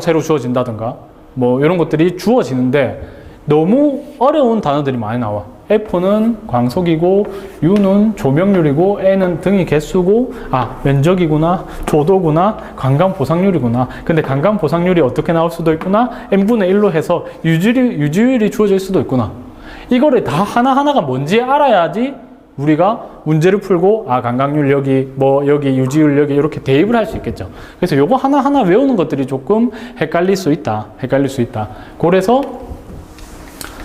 세로 주어진다든가 뭐 이런 것들이 주어지는데 너무 어려운 단어들이 많이 나와. F는 광속이고, U는 조명률이고, N은 등위 개수고, 면적이구나, 조도구나, 관광보상률이구나. 근데 관광보상률이 어떻게 나올 수도 있구나, N분의 1로 해서 유지율이 주어질 수도 있구나. 이거를 다 하나하나가 뭔지 알아야지 우리가 문제를 풀고, 관광률 여기, 뭐 여기 유지율 여기 이렇게 대입을 할 수 있겠죠. 그래서 요거 하나하나 외우는 것들이 조금 헷갈릴 수 있다. 그래서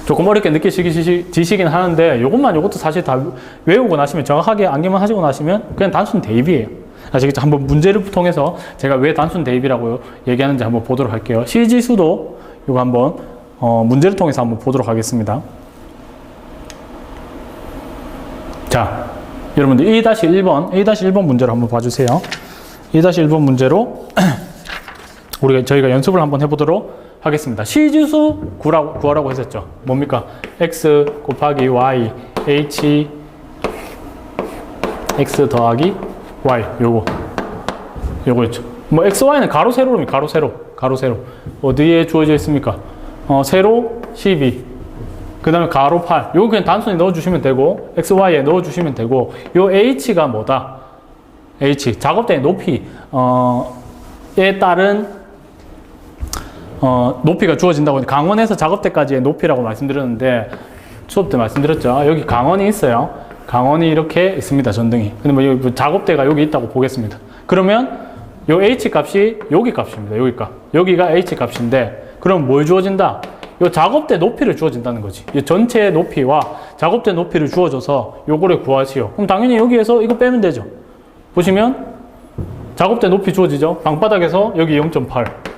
조금 어렵게 느끼시긴 하는데, 요것도 사실 다 외우고 나시면, 정확하게 암기만 하시고 나시면 그냥 단순 대입이에요. 아시겠죠? 한번 문제를 통해서 제가 왜 단순 대입이라고 얘기하는지 한번 보도록 할게요. 시지수도 요거 한번 문제를 통해서 한번 보도록 하겠습니다. 자, 여러분들 2-1번 문제로 한번 봐주세요. 2-1번 문제로 저희가 연습을 한번 해보도록 하겠습니다. 시지수 구하라고 했었죠. 뭡니까? x 곱하기 y, h x 더하기 y, 요거였죠. 뭐 x, y는 가로 세로입니다. 가로 세로. 어디에 주어져 있습니까? 세로 12. 그 다음에 가로 8. 요거 그냥 단순히 넣어주시면 되고, x, y에 넣어주시면 되고, 요 h가 뭐다? h, 작업대의 높이, 에 따른 높이가 주어진다고, 강원에서 작업대까지의 높이라고 말씀드렸는데, 수업 때 말씀드렸죠. 여기 강원이 있어요. 강원이 이렇게 있습니다. 전등이. 근데 뭐 여기 작업대가 여기 있다고 보겠습니다. 그러면 요 h 값이 여기 값입니다. 여기 값. 여기가 h 값인데, 그럼 뭘 주어진다? 요 작업대 높이를 주어진다는 거지. 이 전체 높이와 작업대 높이를 주어줘서 요거를 구하시오. 그럼 당연히 여기에서 이거 빼면 되죠. 보시면 작업대 높이 주어지죠. 방바닥에서 여기 0.8.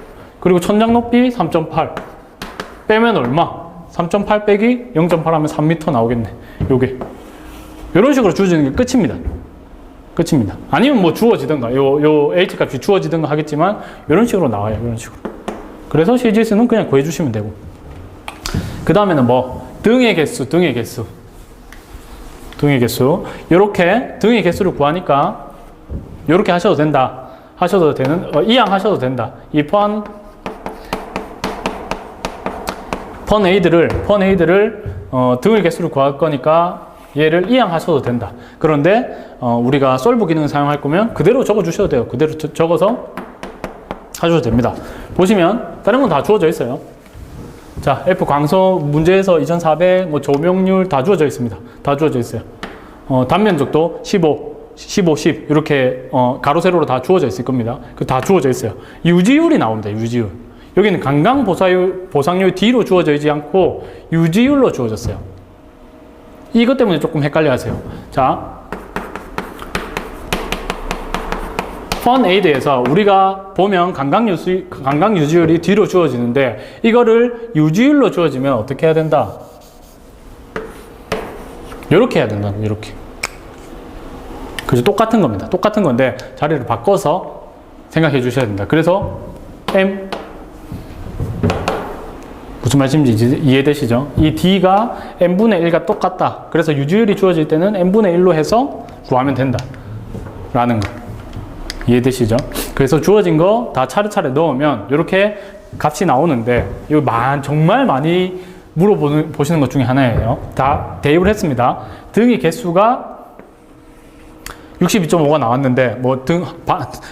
그리고 천장 높이 3.8. 빼면 얼마? 3.8 빼기 0.8 하면 3m 나오겠네. 요게. 요런 식으로 주어지는 게 끝입니다. 아니면 뭐 주어지든가, 요 H 값이 주어지든가 하겠지만, 요런 식으로 나와요. 요런 식으로. 그래서 시지수는 그냥 구해주시면 되고. 그 다음에는 뭐, 등의 개수. 요렇게 등의 개수를 구하니까, 요렇게 하셔도 된다. 이항하셔도 된다. 이 펀 에이드를 등의 개수를 구할 거니까 얘를 이항하셔도 된다. 그런데 우리가 솔브 기능을 사용할 거면 그대로 적어 주셔도 돼요. 그대로 적어서 하셔도 됩니다. 보시면 다른 건 다 주어져 있어요. 자, F 광속 문제에서 2400, 뭐 조명률 다 주어져 있습니다. 다 주어져 있어요. 단면적도 15, 10 이렇게 가로 세로로 다 주어져 있을 겁니다. 그 다 주어져 있어요. 유지율이 나옵니다. 유지율. 여기는 관광 보상률 D로 주어져 있지 않고 유지율로 주어졌어요. 이것 때문에 조금 헷갈려 하세요. 자, 펀 에이드에서 우리가 보면 관광 유지율이 D로 주어지는데, 이거를 유지율로 주어지면 어떻게 해야 된다? 이렇게 해야 된다. 이렇게. 그래서 똑같은 겁니다. 똑같은 건데 자리를 바꿔서 생각해 주셔야 됩니다. 그래서 무슨 말씀인지 이해되시죠? 이 D가 n분의 1과 똑같다. 그래서 유지율이 주어질 때는 n분의 1로 해서 구하면 된다. 라는 거. 이해되시죠? 그래서 주어진 거 다 차례차례 넣으면 이렇게 값이 나오는데, 이거 정말 많이 물어보시는 것 중에 하나예요. 다 대입을 했습니다. 등의 개수가 62.5가 나왔는데, 뭐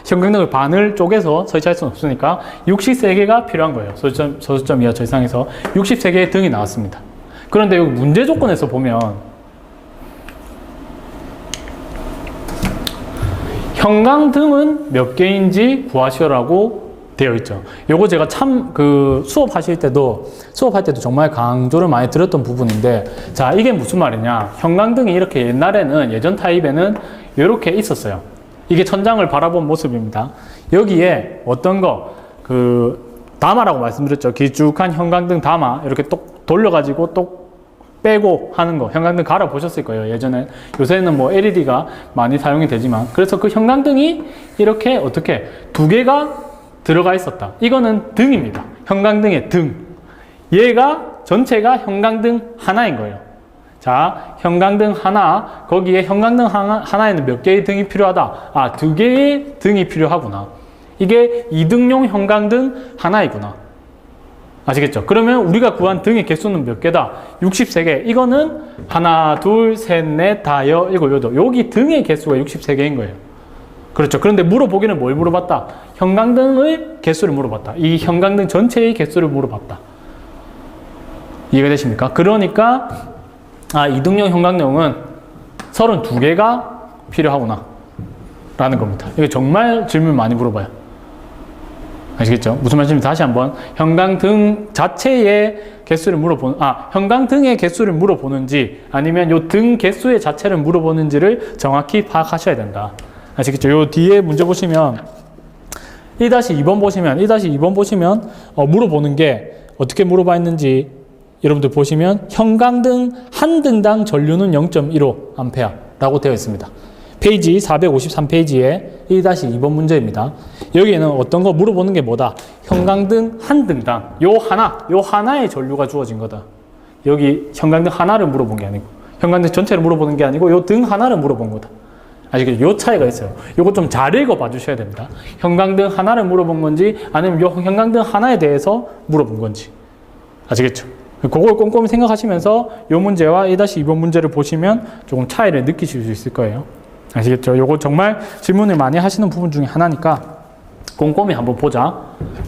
형광등을 반을 쪼개서 설치할 수는 없으니까 63개가 필요한 거예요. 소수점 이하 절상에서 63개의 등이 나왔습니다. 그런데 여기 문제 조건에서 보면 형광등은 몇 개인지 구하시오라고 되어 있죠. 요거 제가 수업할 때도 정말 강조를 많이 드렸던 부분인데, 자, 이게 무슨 말이냐. 형광등이 이렇게 예전 타입에는 이렇게 있었어요. 이게 천장을 바라본 모습입니다. 여기에 어떤 다마라고 말씀드렸죠. 길쭉한 형광등 다마, 이렇게 똑 돌려가지고 똑 빼고 하는 거, 형광등 갈아 보셨을 거예요. 예전에. 요새는 뭐 LED가 많이 사용이 되지만, 그래서 그 형광등이 이렇게 어떻게 두 개가 들어가 있었다. 이거는 등입니다. 형광등의 등. 얘가 전체가 형광등 하나인 거예요. 자, 형광등 하나, 거기에 형광등 하나에는 몇 개의 등이 필요하다? 아, 2개의 등이 필요하구나. 이게 2등용 형광등 하나이구나. 아시겠죠? 그러면 우리가 구한 등의 개수는 몇 개다? 63개. 이거는 하나, 둘, 셋, 넷, 다섯, 일곱, 여덟. 여기 등의 개수가 63개인 거예요. 그렇죠. 그런데 물어보기는 뭘 물어봤다? 형광등의 개수를 물어봤다. 이 형광등 전체의 개수를 물어봤다. 이해가 되십니까? 그러니까 아, 2등용 형광등은 32개가 필요하구나 라는 겁니다. 이게 정말 질문 많이 물어봐요. 아시겠죠? 무슨 말씀인지 다시 한번 형광등 자체의 개수를 형광등의 개수를 물어보는지 아니면 요 등 개수의 자체를 물어보는지를 정확히 파악하셔야 된다. 아시겠죠? 요 뒤에 문제 보시면 1-2번 보시면 물어보는 게 어떻게 물어봐 있는지 여러분들 보시면 형광등 한 등당 전류는 0.15A 라고 되어 있습니다. 페이지 453페이지에 1-2번 문제입니다. 여기에는 어떤 거 물어보는 게 뭐다? 형광등 한 등당 요 하나의 전류가 주어진 거다. 여기 형광등 하나를 물어본 게 아니고 형광등 전체를 물어보는 게 아니고 요 등 하나를 물어본 거다. 아시겠죠? 요 차이가 있어요. 요거 좀 잘 읽어봐 주셔야 됩니다. 형광등 하나를 물어본 건지 아니면 요 형광등 하나에 대해서 물어본 건지. 아시겠죠? 그걸 꼼꼼히 생각하시면서 요 문제와 1-2번 문제를 보시면 조금 차이를 느끼실 수 있을 거예요. 아시겠죠? 요거 정말 질문을 많이 하시는 부분 중에 하나니까 꼼꼼히 한번 보자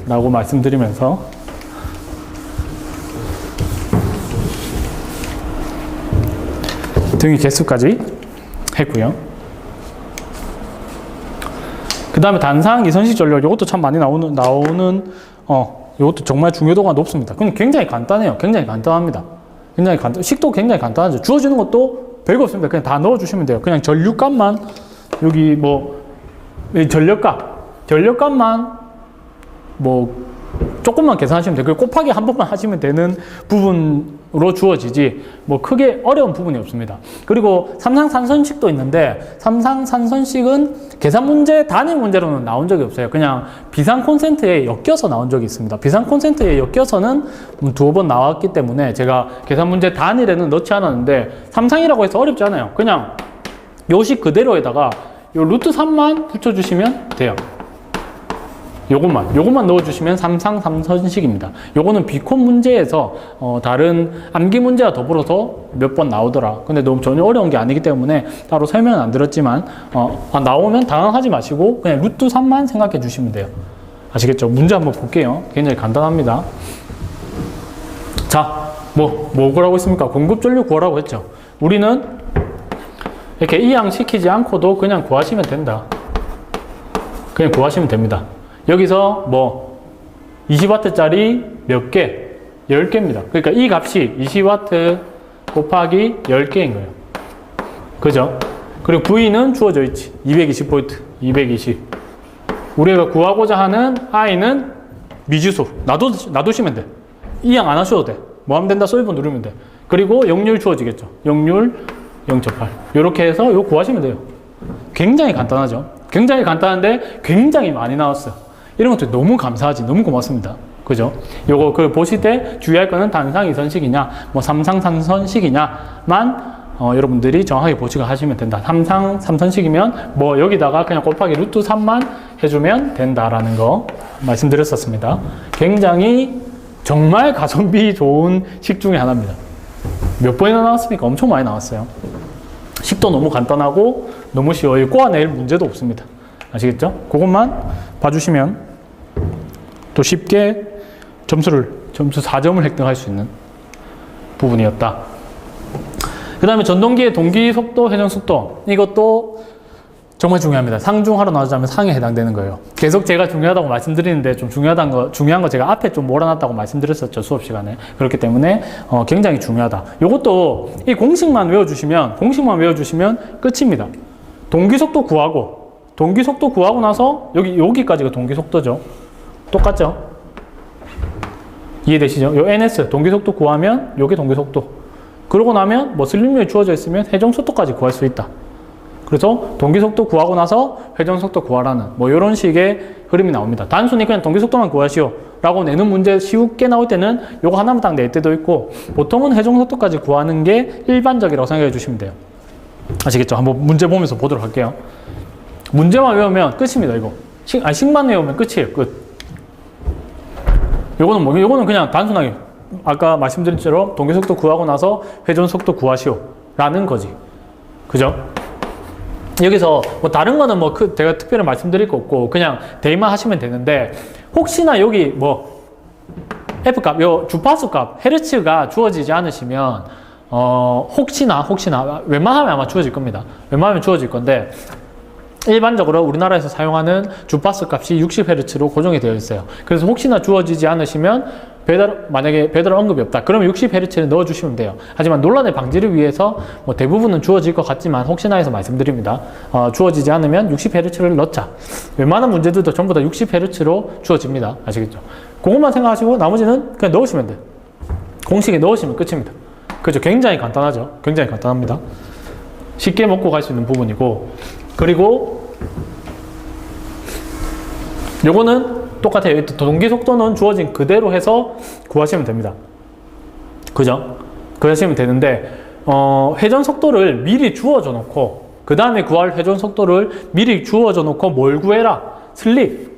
라고 말씀드리면서 등의 개수까지 했고요. 그 다음에 단상 이선식 전력 이것도 참 많이 나오는 이것도 정말 중요도가 높습니다. 그럼 굉장히 간단해요. 굉장히 간단합니다. 식도 굉장히 간단하죠. 주어지는 것도 별거 없습니다. 그냥 다 넣어주시면 돼요. 그냥 전류값만 여기 전력값만 조금만 계산하시면 돼요. 곱하기 한 번만 하시면 되는 부분으로 주어지지 크게 어려운 부분이 없습니다. 그리고 삼상산선식도 있는데 삼상산선식은 계산 문제 단위 문제로는 나온 적이 없어요. 그냥 비상 콘센트에 엮여서 나온 적이 있습니다. 비상 콘센트에 엮여서는 2번 나왔기 때문에 제가 계산 문제 단위에는 넣지 않았는데 삼상이라고 해서 어렵지 않아요. 그냥 요식 그대로에다가 요 루트 3만 붙여주시면 돼요. 요것만 넣어주시면 삼상삼선식입니다. 요거는 비콘 문제에서 다른 암기 문제와 더불어서 몇 번 나오더라. 근데 너무 전혀 어려운 게 아니기 때문에 따로 설명은 안 드렸지만 나오면 당황하지 마시고 그냥 루트 3만 생각해 주시면 돼요. 아시겠죠? 문제 한번 볼게요. 굉장히 간단합니다. 자, 뭐 구하라고 했습니까? 공급전류 구하라고 했죠. 우리는 이렇게 이항시키지 않고도 그냥 구하시면 된다. 그냥 구하시면 됩니다. 여기서 20W짜리 몇 개? 10개입니다. 그러니까 이 값이 20W 곱하기 10개인 거예요. 그죠? 그리고 V는 주어져 있지. 220V, 220. 우리가 구하고자 하는 I는 미지수. 놔두시면 돼. 이항 안 하셔도 돼. 뭐 하면 된다? 솔브 누르면 돼. 그리고 역률 주어지겠죠. 역률 0.8. 이렇게 해서 이거 구하시면 돼요. 굉장히 간단하죠? 굉장히 간단한데 굉장히 많이 나왔어요. 이런 것들 너무 감사하지. 너무 고맙습니다. 그죠? 요거 보실 때 주의할 거는 단상 이선식이냐, 삼상 삼선식이냐만 여러분들이 정확하게 보시고 하시면 된다. 삼상 삼선식이면 여기다가 그냥 곱하기 루트 3만 해주면 된다라는 거 말씀드렸었습니다. 굉장히 정말 가성비 좋은 식 중에 하나입니다. 몇 번이나 나왔습니까? 엄청 많이 나왔어요. 식도 너무 간단하고 너무 쉬워요. 꼬아낼 문제도 없습니다. 아시겠죠? 그것만 봐주시면 또 쉽게 점수 4점을 획득할 수 있는 부분이었다. 그 다음에 전동기의 동기 속도, 회전 속도. 이것도 정말 중요합니다. 상중하로 나오자면 상에 해당되는 거예요. 계속 제가 중요하다고 말씀드리는데 좀 중요한 거 제가 앞에 좀 몰아놨다고 말씀드렸었죠. 수업 시간에. 그렇기 때문에 굉장히 중요하다. 이것도 이 공식만 외워주시면 끝입니다. 동기 속도 구하고 나서 여기까지가 동기 속도죠. 똑같죠? 이해되시죠? 요 NS 동기 속도 구하면 요게 동기 속도. 그러고 나면 슬림률이 주어져 있으면 회전 속도까지 구할 수 있다. 그래서 동기속도 구하고 나서 회전속도 구하라는 뭐 이런 식의 흐름이 나옵니다. 단순히 그냥 동기속도만 구하시오 라고 내는 문제 쉽게 나올 때는 요거 하나만 딱 낼 때도 있고, 보통은 회전속도까지 구하는 게 일반적이라고 생각해 주시면 돼요. 아시겠죠? 한번 문제 보면서 보도록 할게요. 문제만 외우면 끝입니다. 이거 식만 외우면 끝이에요. 끝. 요거는 뭐, 요거는 그냥 단순하게 아까 말씀드린 것처럼 동기속도 구하고 나서 회전속도 구하시오 라는 거지. 그죠? 여기서 뭐 다른 거는 뭐 제가 특별히 말씀드릴 거 없고 그냥 대입만 하시면 되는데, 혹시나 여기 뭐 F값, 요 주파수 값, 헤르츠가 주어지지 않으시면 혹시나 웬만하면 아마 주어질 겁니다. 웬만하면 주어질 건데, 일반적으로 우리나라에서 사용하는 주파수 값이 60Hz로 고정이 되어 있어요. 그래서 혹시나 주어지지 않으시면 만약에 배달 언급이 없다, 그러면 60Hz를 넣어주시면 돼요. 하지만 논란의 방지를 위해서 뭐 대부분은 주어질 것 같지만 혹시나 해서 말씀드립니다. 주어지지 않으면 60Hz를 넣자. 웬만한 문제들도 전부 다 60Hz로 주어집니다. 아시겠죠? 그것만 생각하시고 나머지는 그냥 넣으시면 돼요. 공식에 넣으시면 끝입니다. 그죠? 굉장히 간단하죠? 굉장히 간단합니다. 쉽게 먹고 갈 수 있는 부분이고, 그리고 요거는 똑같아요. 동기속도는 주어진 그대로 해서 구하시면 됩니다. 그죠? 구하시면 되는데, 회전속도를 미리 주어져 놓고, 그 다음에 구할 회전속도를 미리 주어져 놓고 뭘 구해라? 슬립.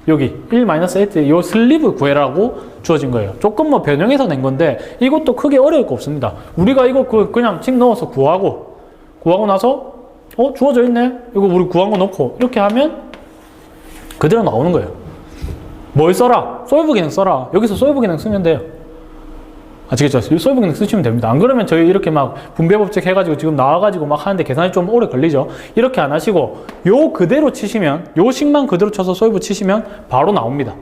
여기 1-h 요 슬립을 구해라고 주어진 거예요. 조금 뭐 변형해서 낸 건데 이것도 크게 어려울 거 없습니다. 우리가 이거 그냥 칙 넣어서 구하고 나서 주어져 있네? 이거 우리 구한 거 넣고 이렇게 하면 그대로 나오는 거예요. 뭘 써라? 솔브 기능 써라. 여기서 솔브 기능 쓰면 돼요. 아시겠죠? 솔브 기능 쓰시면 됩니다. 안 그러면 저희 이렇게 막 분배법칙 해가지고 지금 나와가지고 막 하는데 계산이 좀 오래 걸리죠? 이렇게 안 하시고 요 그대로 치시면, 요 식만 그대로 쳐서 솔브 치시면 바로 나옵니다.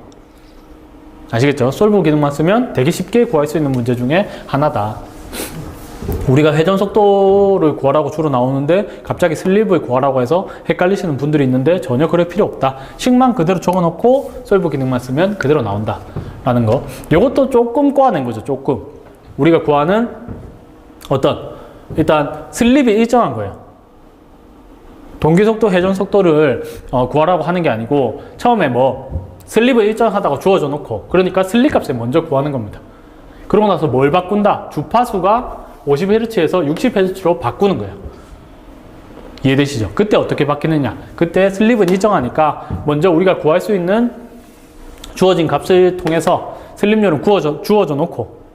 아시겠죠? 솔브 기능만 쓰면 되게 쉽게 구할 수 있는 문제 중에 하나다. 우리가 회전속도를 구하라고 주로 나오는데 갑자기 슬립을 구하라고 해서 헷갈리시는 분들이 있는데 전혀 그럴 필요 없다. 식만 그대로 적어놓고 솔브 기능만 쓰면 그대로 나온다 라는 거. 이것도 조금 꼬아낸 거죠. 조금 우리가 구하는 일단 슬립이 일정한 거예요. 동기속도, 회전속도를 구하라고 하는 게 아니고 처음에 뭐 슬립을 일정하다고 주어져 놓고, 그러니까 슬립 값을 먼저 구하는 겁니다. 그러고 나서 뭘 바꾼다? 주파수가 50Hz에서 60Hz로 바꾸는 거예요. 이해되시죠? 그때 어떻게 바뀌느냐? 그때 슬립은 일정하니까 먼저 우리가 구할 수 있는 주어진 값을 통해서 슬립률은 주어져 놓고,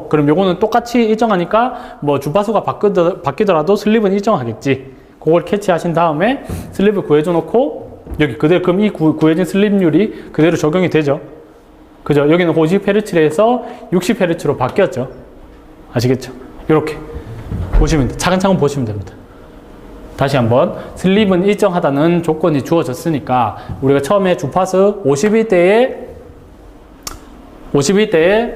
그럼 요거는 똑같이 일정하니까 뭐 주파수가 바뀌더라도 슬립은 일정하겠지. 그걸 캐치하신 다음에 슬립을 구해줘 놓고 여기 그대로, 그럼 이 구해진 슬립률이 그대로 적용이 되죠. 그죠? 여기는 50Hz에서 60Hz로 바뀌었죠. 아시겠죠? 이렇게 보시면 차근차근 보시면 됩니다. 다시 한번, 슬립은 일정하다는 조건이 주어졌으니까 우리가 처음에 주파수 51대에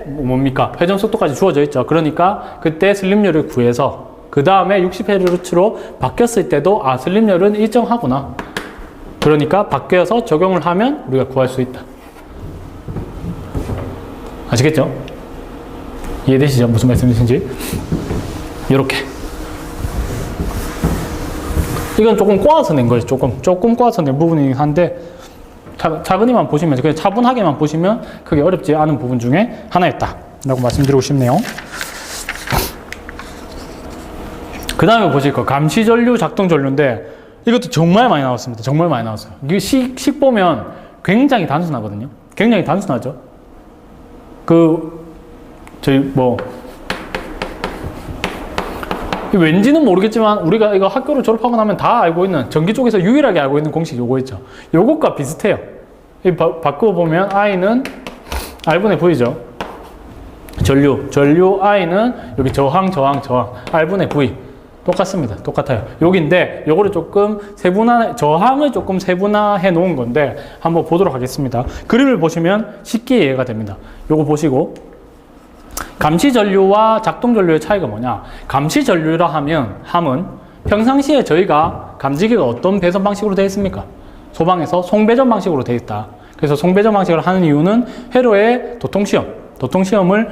뭡니까? 회전속도까지 주어져 있죠. 그러니까 그때 슬립률을 구해서 그 다음에 60Hz로 바뀌었을 때도 슬립률은 일정하구나. 그러니까 바뀌어서 적용을 하면 우리가 구할 수 있다. 아시겠죠? 이해되시죠? 무슨 말씀이신지? 이렇게. 이건 조금 꼬아서 낸 거예요. 조금 꼬아서 낸 부분이긴 한데, 차근히만 보시면, 그냥 차분하게만 보시면 크게 어렵지 않은 부분 중에 하나였다 라고 말씀드리고 싶네요. 그 다음에 보실 거, 감시전류, 작동전류인데 이것도 정말 많이 나왔습니다. 정말 많이 나왔어요. 이게 식 보면 굉장히 단순하거든요. 굉장히 단순하죠. 왠지는 모르겠지만 우리가 이거 학교를 졸업하고 나면 다 알고 있는, 전기 쪽에서 유일하게 알고 있는 공식 요거 있죠. 요것과 비슷해요. 바꿔보면 I는 R분의 V죠. 전류 I는 여기 저항 R분의 V. 똑같습니다. 똑같아요. 여기인데 요거를 조금 저항을 조금 세분화해 놓은 건데 한번 보도록 하겠습니다. 그림을 보시면 쉽게 이해가 됩니다. 요거 보시고, 감시전류와 작동전류의 차이가 뭐냐? 감시전류라 함은 평상시에 저희가 감지기가 어떤 배선 방식으로 되어 있습니까? 소방에서 송배전 방식으로 되어 있다. 그래서 송배전 방식을 하는 이유는 회로의 도통시험을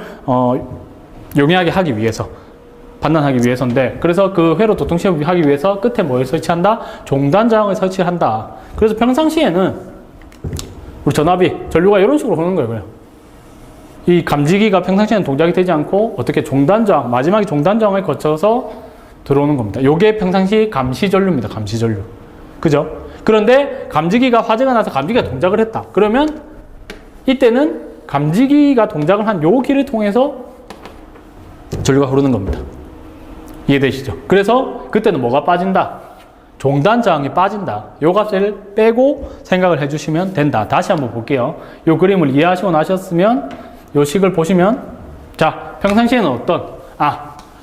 용이하게 하기 위해서, 판단하기 위해서인데, 그래서 그 회로 도통 시험을 하기 위해서 끝에 뭘 설치한다? 종단저항을 설치한다. 그래서 평상시에는 우리 전압이, 전류가 이런 식으로 흐르는 거예요. 그냥 이 감지기가 평상시에는 동작이 되지 않고 어떻게 종단저항, 마지막에 종단저항을 거쳐서 들어오는 겁니다. 요게 평상시 감시전류입니다. 감시전류. 그죠? 그런데 감지기가 화재가 나서 감지기가 동작을 했다. 그러면 이때는 감지기가 동작을 한 요 길을 통해서 전류가 흐르는 겁니다. 이해되시죠? 그래서 그때는 뭐가 빠진다? 종단저항이 빠진다. 요 값을 빼고 생각을 해주시면 된다. 다시 한번 볼게요. 요 그림을 이해하시고 나셨으면 요 식을 보시면, 자, 평상시에는 어떤,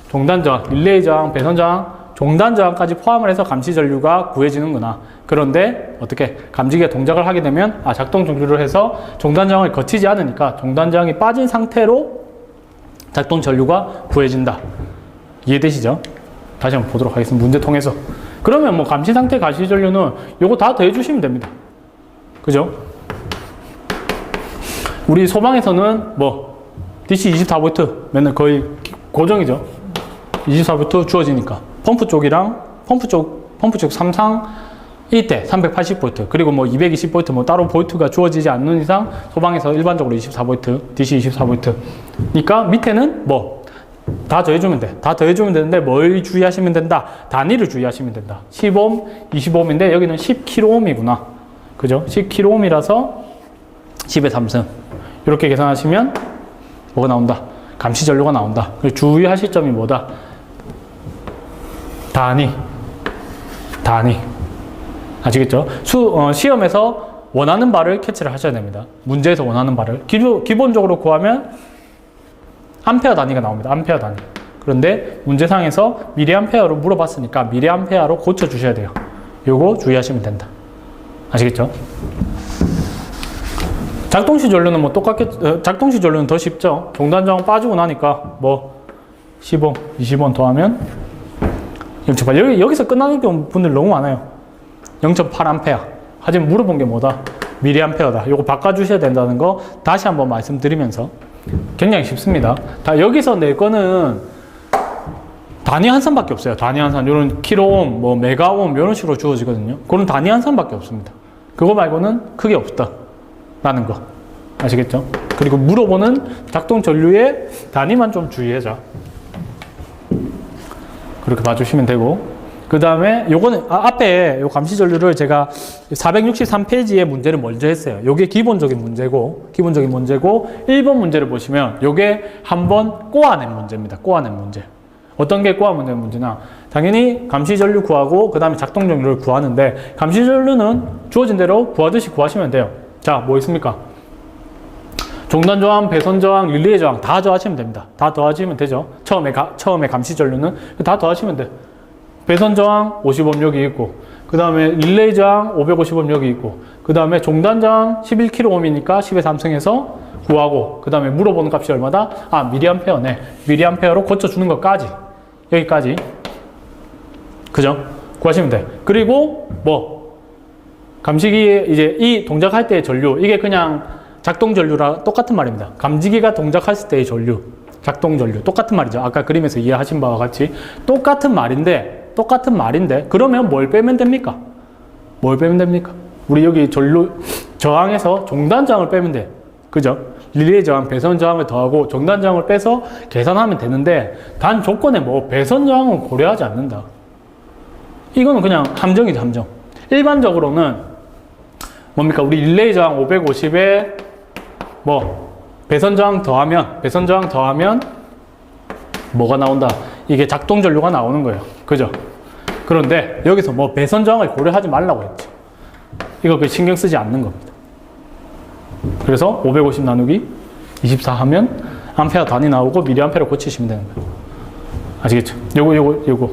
종단저항, 릴레이저항, 배선저항, 종단저항까지 포함을 해서 감시전류가 구해지는구나. 그런데 어떻게 감지기가 동작을 하게 되면 작동 종료를 해서 종단저항을 거치지 않으니까 종단저항이 빠진 상태로 작동 전류가 구해진다. 이해되시죠? 다시 한번 보도록 하겠습니다. 문제 통해서. 그러면 뭐 감시 상태 감시 전류는 요거 다 더해 주시면 됩니다. 그죠? 우리 소방에서는 뭐 DC 24V 맨날 거의 고정이죠. 24V 주어지니까 펌프 쪽이랑 펌프 쪽 삼상 이때 380V 그리고 뭐 220V 뭐 따로 볼트가 주어지지 않는 이상 소방에서 일반적으로 24V, DC 24V 니까 밑에는 뭐 다 더해주면 돼. 다 더해주면 되는데 뭘 주의하시면 된다? 단위를 주의하시면 된다. 10옴, 20옴인데 여기는 10kΩ이구나. 그죠? 10kΩ이라서 10의 3승 이렇게 계산하시면 뭐가 나온다? 감시전류가 나온다. 주의하실 점이 뭐다? 단위. 아시겠죠? 시험에서 원하는 바를 캐치를 하셔야 됩니다. 문제에서 원하는 바를. 기본적으로 구하면 암페어 단위가 나옵니다. 암페어 단위. 그런데 문제상에서 미리암페어로 물어봤으니까 미리암페어로 고쳐주셔야 돼요. 요거 주의하시면 된다. 아시겠죠? 작동시 전류는 뭐 똑같겠죠? 작동시 전류는 더 쉽죠? 종단저항 빠지고 나니까 뭐 10옴, 20옴 더하면 0.8. 여기서 끝나는 분들 너무 많아요. 0.8A. 하지만 물어본 게 뭐다? 미리암페어다. 요거 바꿔주셔야 된다는 거 다시 한번 말씀드리면서 굉장히 쉽습니다. 여기서 낼 거는 단위 한산밖에 없어요. 단위 한산. 요런 킬로옴, 뭐 메가옴 이런 식으로 주어지거든요. 그건 단위 한산밖에 없습니다. 그거 말고는 크게 없다. 라는 거. 아시겠죠? 그리고 물어보는 작동 전류의 단위만 좀 주의하자. 그렇게 봐주시면 되고. 그 다음에 요거는 앞에 요 감시 전류를 제가 463페이지의 문제를 먼저 했어요. 요게 기본적인 문제고 1번 문제를 보시면 요게 한번 꼬아낸 문제입니다. 꼬아낸 문제. 어떤 게 꼬아낸 문제나 당연히 감시 전류 구하고 그 다음에 작동 전류를 구하는데 감시 전류는 주어진 대로 구하듯이 구하시면 돼요. 자, 뭐 있습니까? 종단저항, 배선저항, 릴레이저항 다 더하시면 됩니다. 다 더하시면 되죠. 처음에 감시 전류는 다 더하시면 돼. 배선저항 50옴 여기 있고 그 다음에 릴레이저항 550옴 여기 있고 그 다음에 종단저항 11kΩ이니까 10의 3승에서 구하고 그 다음에 물어보는 값이 얼마다? 미리암페어네. 미리암페어로 고쳐주는 것까지 여기까지 그죠? 구하시면 돼. 그리고 뭐 감시기에 이제 이 동작할 때의 전류 이게 그냥 작동 전류랑 똑같은 말입니다. 감지기가 동작했을 때의 전류 작동 전류 똑같은 말이죠. 아까 그림에서 이해하신 바와 같이 똑같은 말인데 그러면 뭘 빼면 됩니까? 우리 여기 전류 저항에서 종단저항을 빼면 돼. 그죠? 릴레이 저항, 배선 저항을 더하고 종단 저항을 빼서 계산하면 되는데 단 조건에 뭐 배선 저항은 고려하지 않는다. 이거는 그냥 함정이죠, 함정. 일반적으로는 뭡니까? 우리 릴레이 저항 550에 뭐 배선 저항 더하면 뭐가 나온다? 이게 작동 전류가 나오는 거예요. 그죠? 그런데 여기서 뭐 배선 저항을 고려하지 말라고 했죠. 이거 신경 쓰지 않는 겁니다. 그래서 550 나누기 24 하면 암페어 단위 나오고 미리암페어로 고치시면 되는 거예요. 아시겠죠? 요거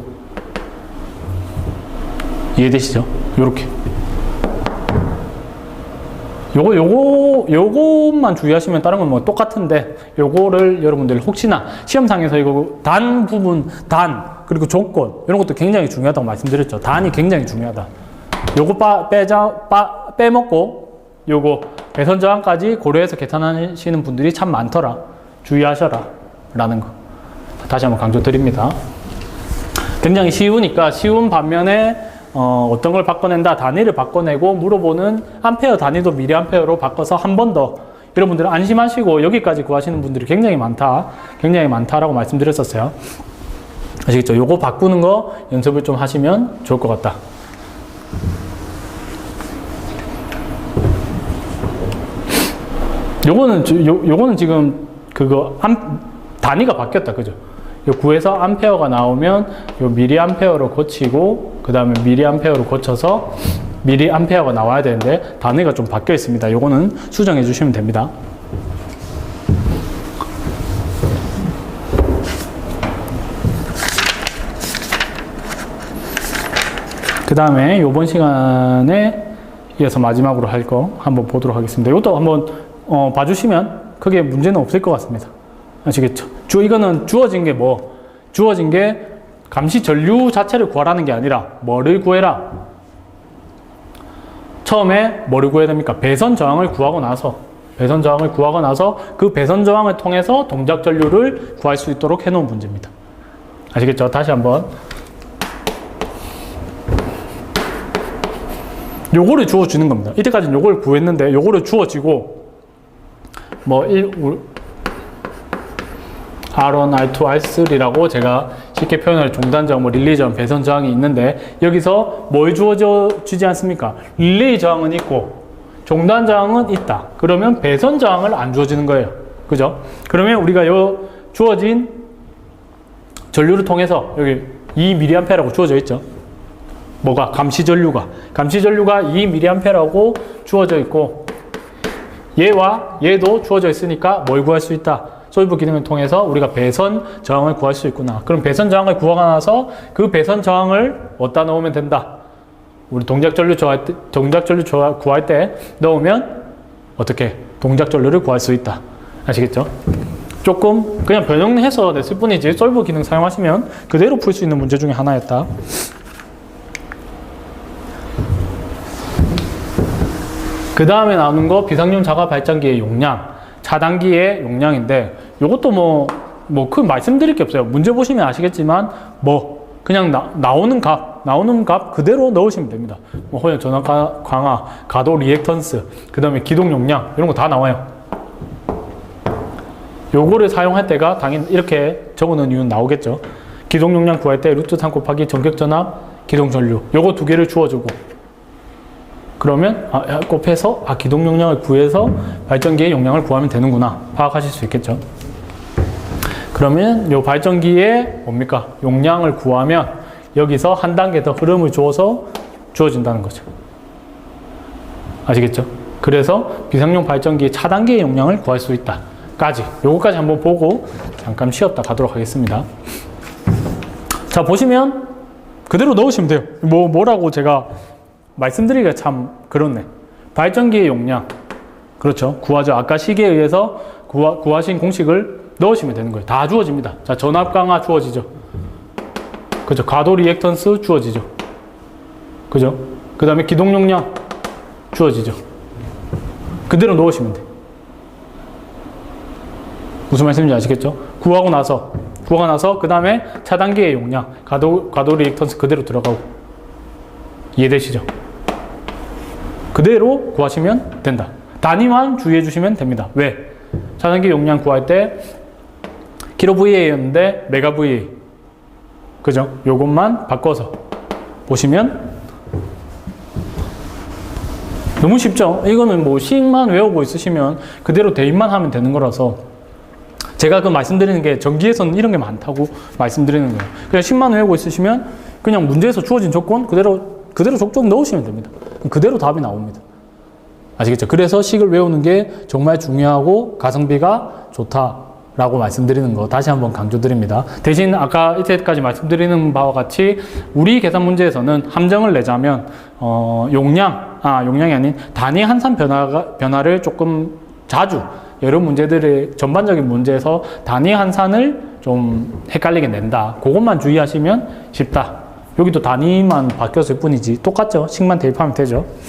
이해되시죠? 요렇게 요것만 주의하시면 다른 건 뭐 똑같은데 요거를 여러분들 혹시나 시험상에서 이거 단 부분, 그리고 조건 이런 것도 굉장히 중요하다고 말씀드렸죠. 단이 굉장히 중요하다. 요거 빼먹고 요거 배선 저항까지 고려해서 계산하시는 분들이 참 많더라. 주의하셔라 라는 거 다시 한번 강조드립니다. 굉장히 쉬우니까 쉬운 반면에 어떤 걸 바꿔낸다, 단위를 바꿔내고 물어보는 암페어 단위도 미리암페어로 바꿔서 한 번 더 여러분들은 안심하시고 여기까지 구하시는 분들이 굉장히 많다라고 말씀드렸었어요. 아시겠죠? 요거 바꾸는 거 연습을 좀 하시면 좋을 것 같다. 요거는 지금 단위가 바뀌었다, 그죠? 요 9에서 암페어가 나오면 요 미리암페어로 고치고 그 다음에 미리암페어로 고쳐서 미리암페어가 나와야 되는데 단위가 좀 바뀌어 있습니다. 요거는 수정해 주시면 됩니다. 그 다음에 요번 시간에 이어서 마지막으로 할 거 한번 보도록 하겠습니다. 이것도 한번 봐주시면 크게 문제는 없을 것 같습니다. 아시겠죠? 이거는 주어진 게 감시 전류 자체를 구하라는 게 아니라 뭐를 구해라? 처음에 뭐를 구해야 됩니까? 배선 저항을 구하고 나서 그 배선 저항을 통해서 동작 전류를 구할 수 있도록 해놓은 문제입니다. 아시겠죠? 다시 한번. 요거를 주어주는 겁니다. 이때까지는 요걸 구했는데 요거를 주어지고 R1, R2, R3라고 제가 쉽게 표현할 종단 저항, 릴레이 저항, 배선 저항이 있는데 여기서 뭘 주어져 주지 않습니까? 릴레이 저항은 있고 종단 저항은 있다. 그러면 배선 저항을 안 주어지는 거예요. 그죠? 그러면 우리가 요 주어진 전류를 통해서 여기 2mA라고 주어져 있죠. 뭐가? 감시 전류가 2mA라고 주어져 있고 얘와 얘도 주어져 있으니까 뭘 구할 수 있다? 솔브 기능을 통해서 우리가 배선 저항을 구할 수 있구나. 그럼 배선 저항을 구하고 나서 그 배선 저항을 어디다 넣으면 된다? 우리 동작 전류 구할 때 넣으면 어떻게? 동작 전류를 구할 수 있다. 아시겠죠? 조금 그냥 변형해서 냈을 뿐이지 솔브 기능 사용하시면 그대로 풀 수 있는 문제 중에 하나였다. 그 다음에 나오는 거 비상용 자가 발전기의 용량, 차단기의 용량인데 이것도 큰 말씀드릴 게 없어요. 문제 보시면 아시겠지만 그냥 나오는 값 그대로 넣으시면 됩니다. 호연 전압 강화, 가도 리액턴스, 그 다음에 기동 용량 이런 거 다 나와요. 요거를 사용할 때가 당연히 이렇게 적어놓은 이유는 나오겠죠. 기동 용량 구할 때 루트 3 곱하기 전격 전압, 기동 전류 요거 두 개를 주어주고 그러면 곱해서 기동 용량을 구해서 발전기의 용량을 구하면 되는구나 파악하실 수 있겠죠. 그러면 이 발전기의 용량을 구하면 여기서 한 단계 더 흐름을 줘서 주어진다는 거죠. 아시겠죠? 그래서 비상용 발전기의 차단기의 용량을 구할 수 있다 까지 요거까지 한번 보고 잠깐 쉬었다 가도록 하겠습니다. 자, 보시면 그대로 넣으시면 돼요. 뭐라고 제가 말씀드리기가 참 그렇네. 발전기의 용량 그렇죠. 구하죠. 아까 식에 의해서 구하신 공식을 넣으시면 되는 거예요. 다 주어집니다. 자, 전압 강화 주어지죠. 그죠. 가도 리액턴스 주어지죠. 그죠. 그 다음에 기동 용량 주어지죠. 그대로 넣으시면 돼. 무슨 말씀인지 아시겠죠? 구하고 나서 그 다음에 차단기의 용량 가도 리액턴스 그대로 들어가고 이해되시죠? 그대로 구하시면 된다. 단위만 주의해 주시면 됩니다. 왜? 차단기 용량 구할 때 kVA였는데 메가VA 그죠? 요것만 바꿔서 보시면 너무 쉽죠? 이거는 식만 외우고 있으시면 그대로 대입만 하면 되는 거라서 제가 말씀드리는 게 전기에서는 이런 게 많다고 말씀드리는 거예요. 그냥 식만 외우고 있으시면 그냥 문제에서 주어진 조건 그대로 족족 넣으시면 됩니다. 그대로 답이 나옵니다. 아시겠죠? 그래서 식을 외우는 게 정말 중요하고 가성비가 좋다라고 말씀드리는 거 다시 한번 강조드립니다. 대신 아까 이때까지 말씀드리는 바와 같이 우리 계산 문제에서는 함정을 내자면 용량이 아닌 단위 한산 변화를 조금 자주 여러 문제들의 전반적인 문제에서 단위 한산을 좀 헷갈리게 낸다. 그것만 주의하시면 쉽다. 여기도 단위만 바뀌었을 뿐이지 똑같죠? 식만 대입하면 되죠.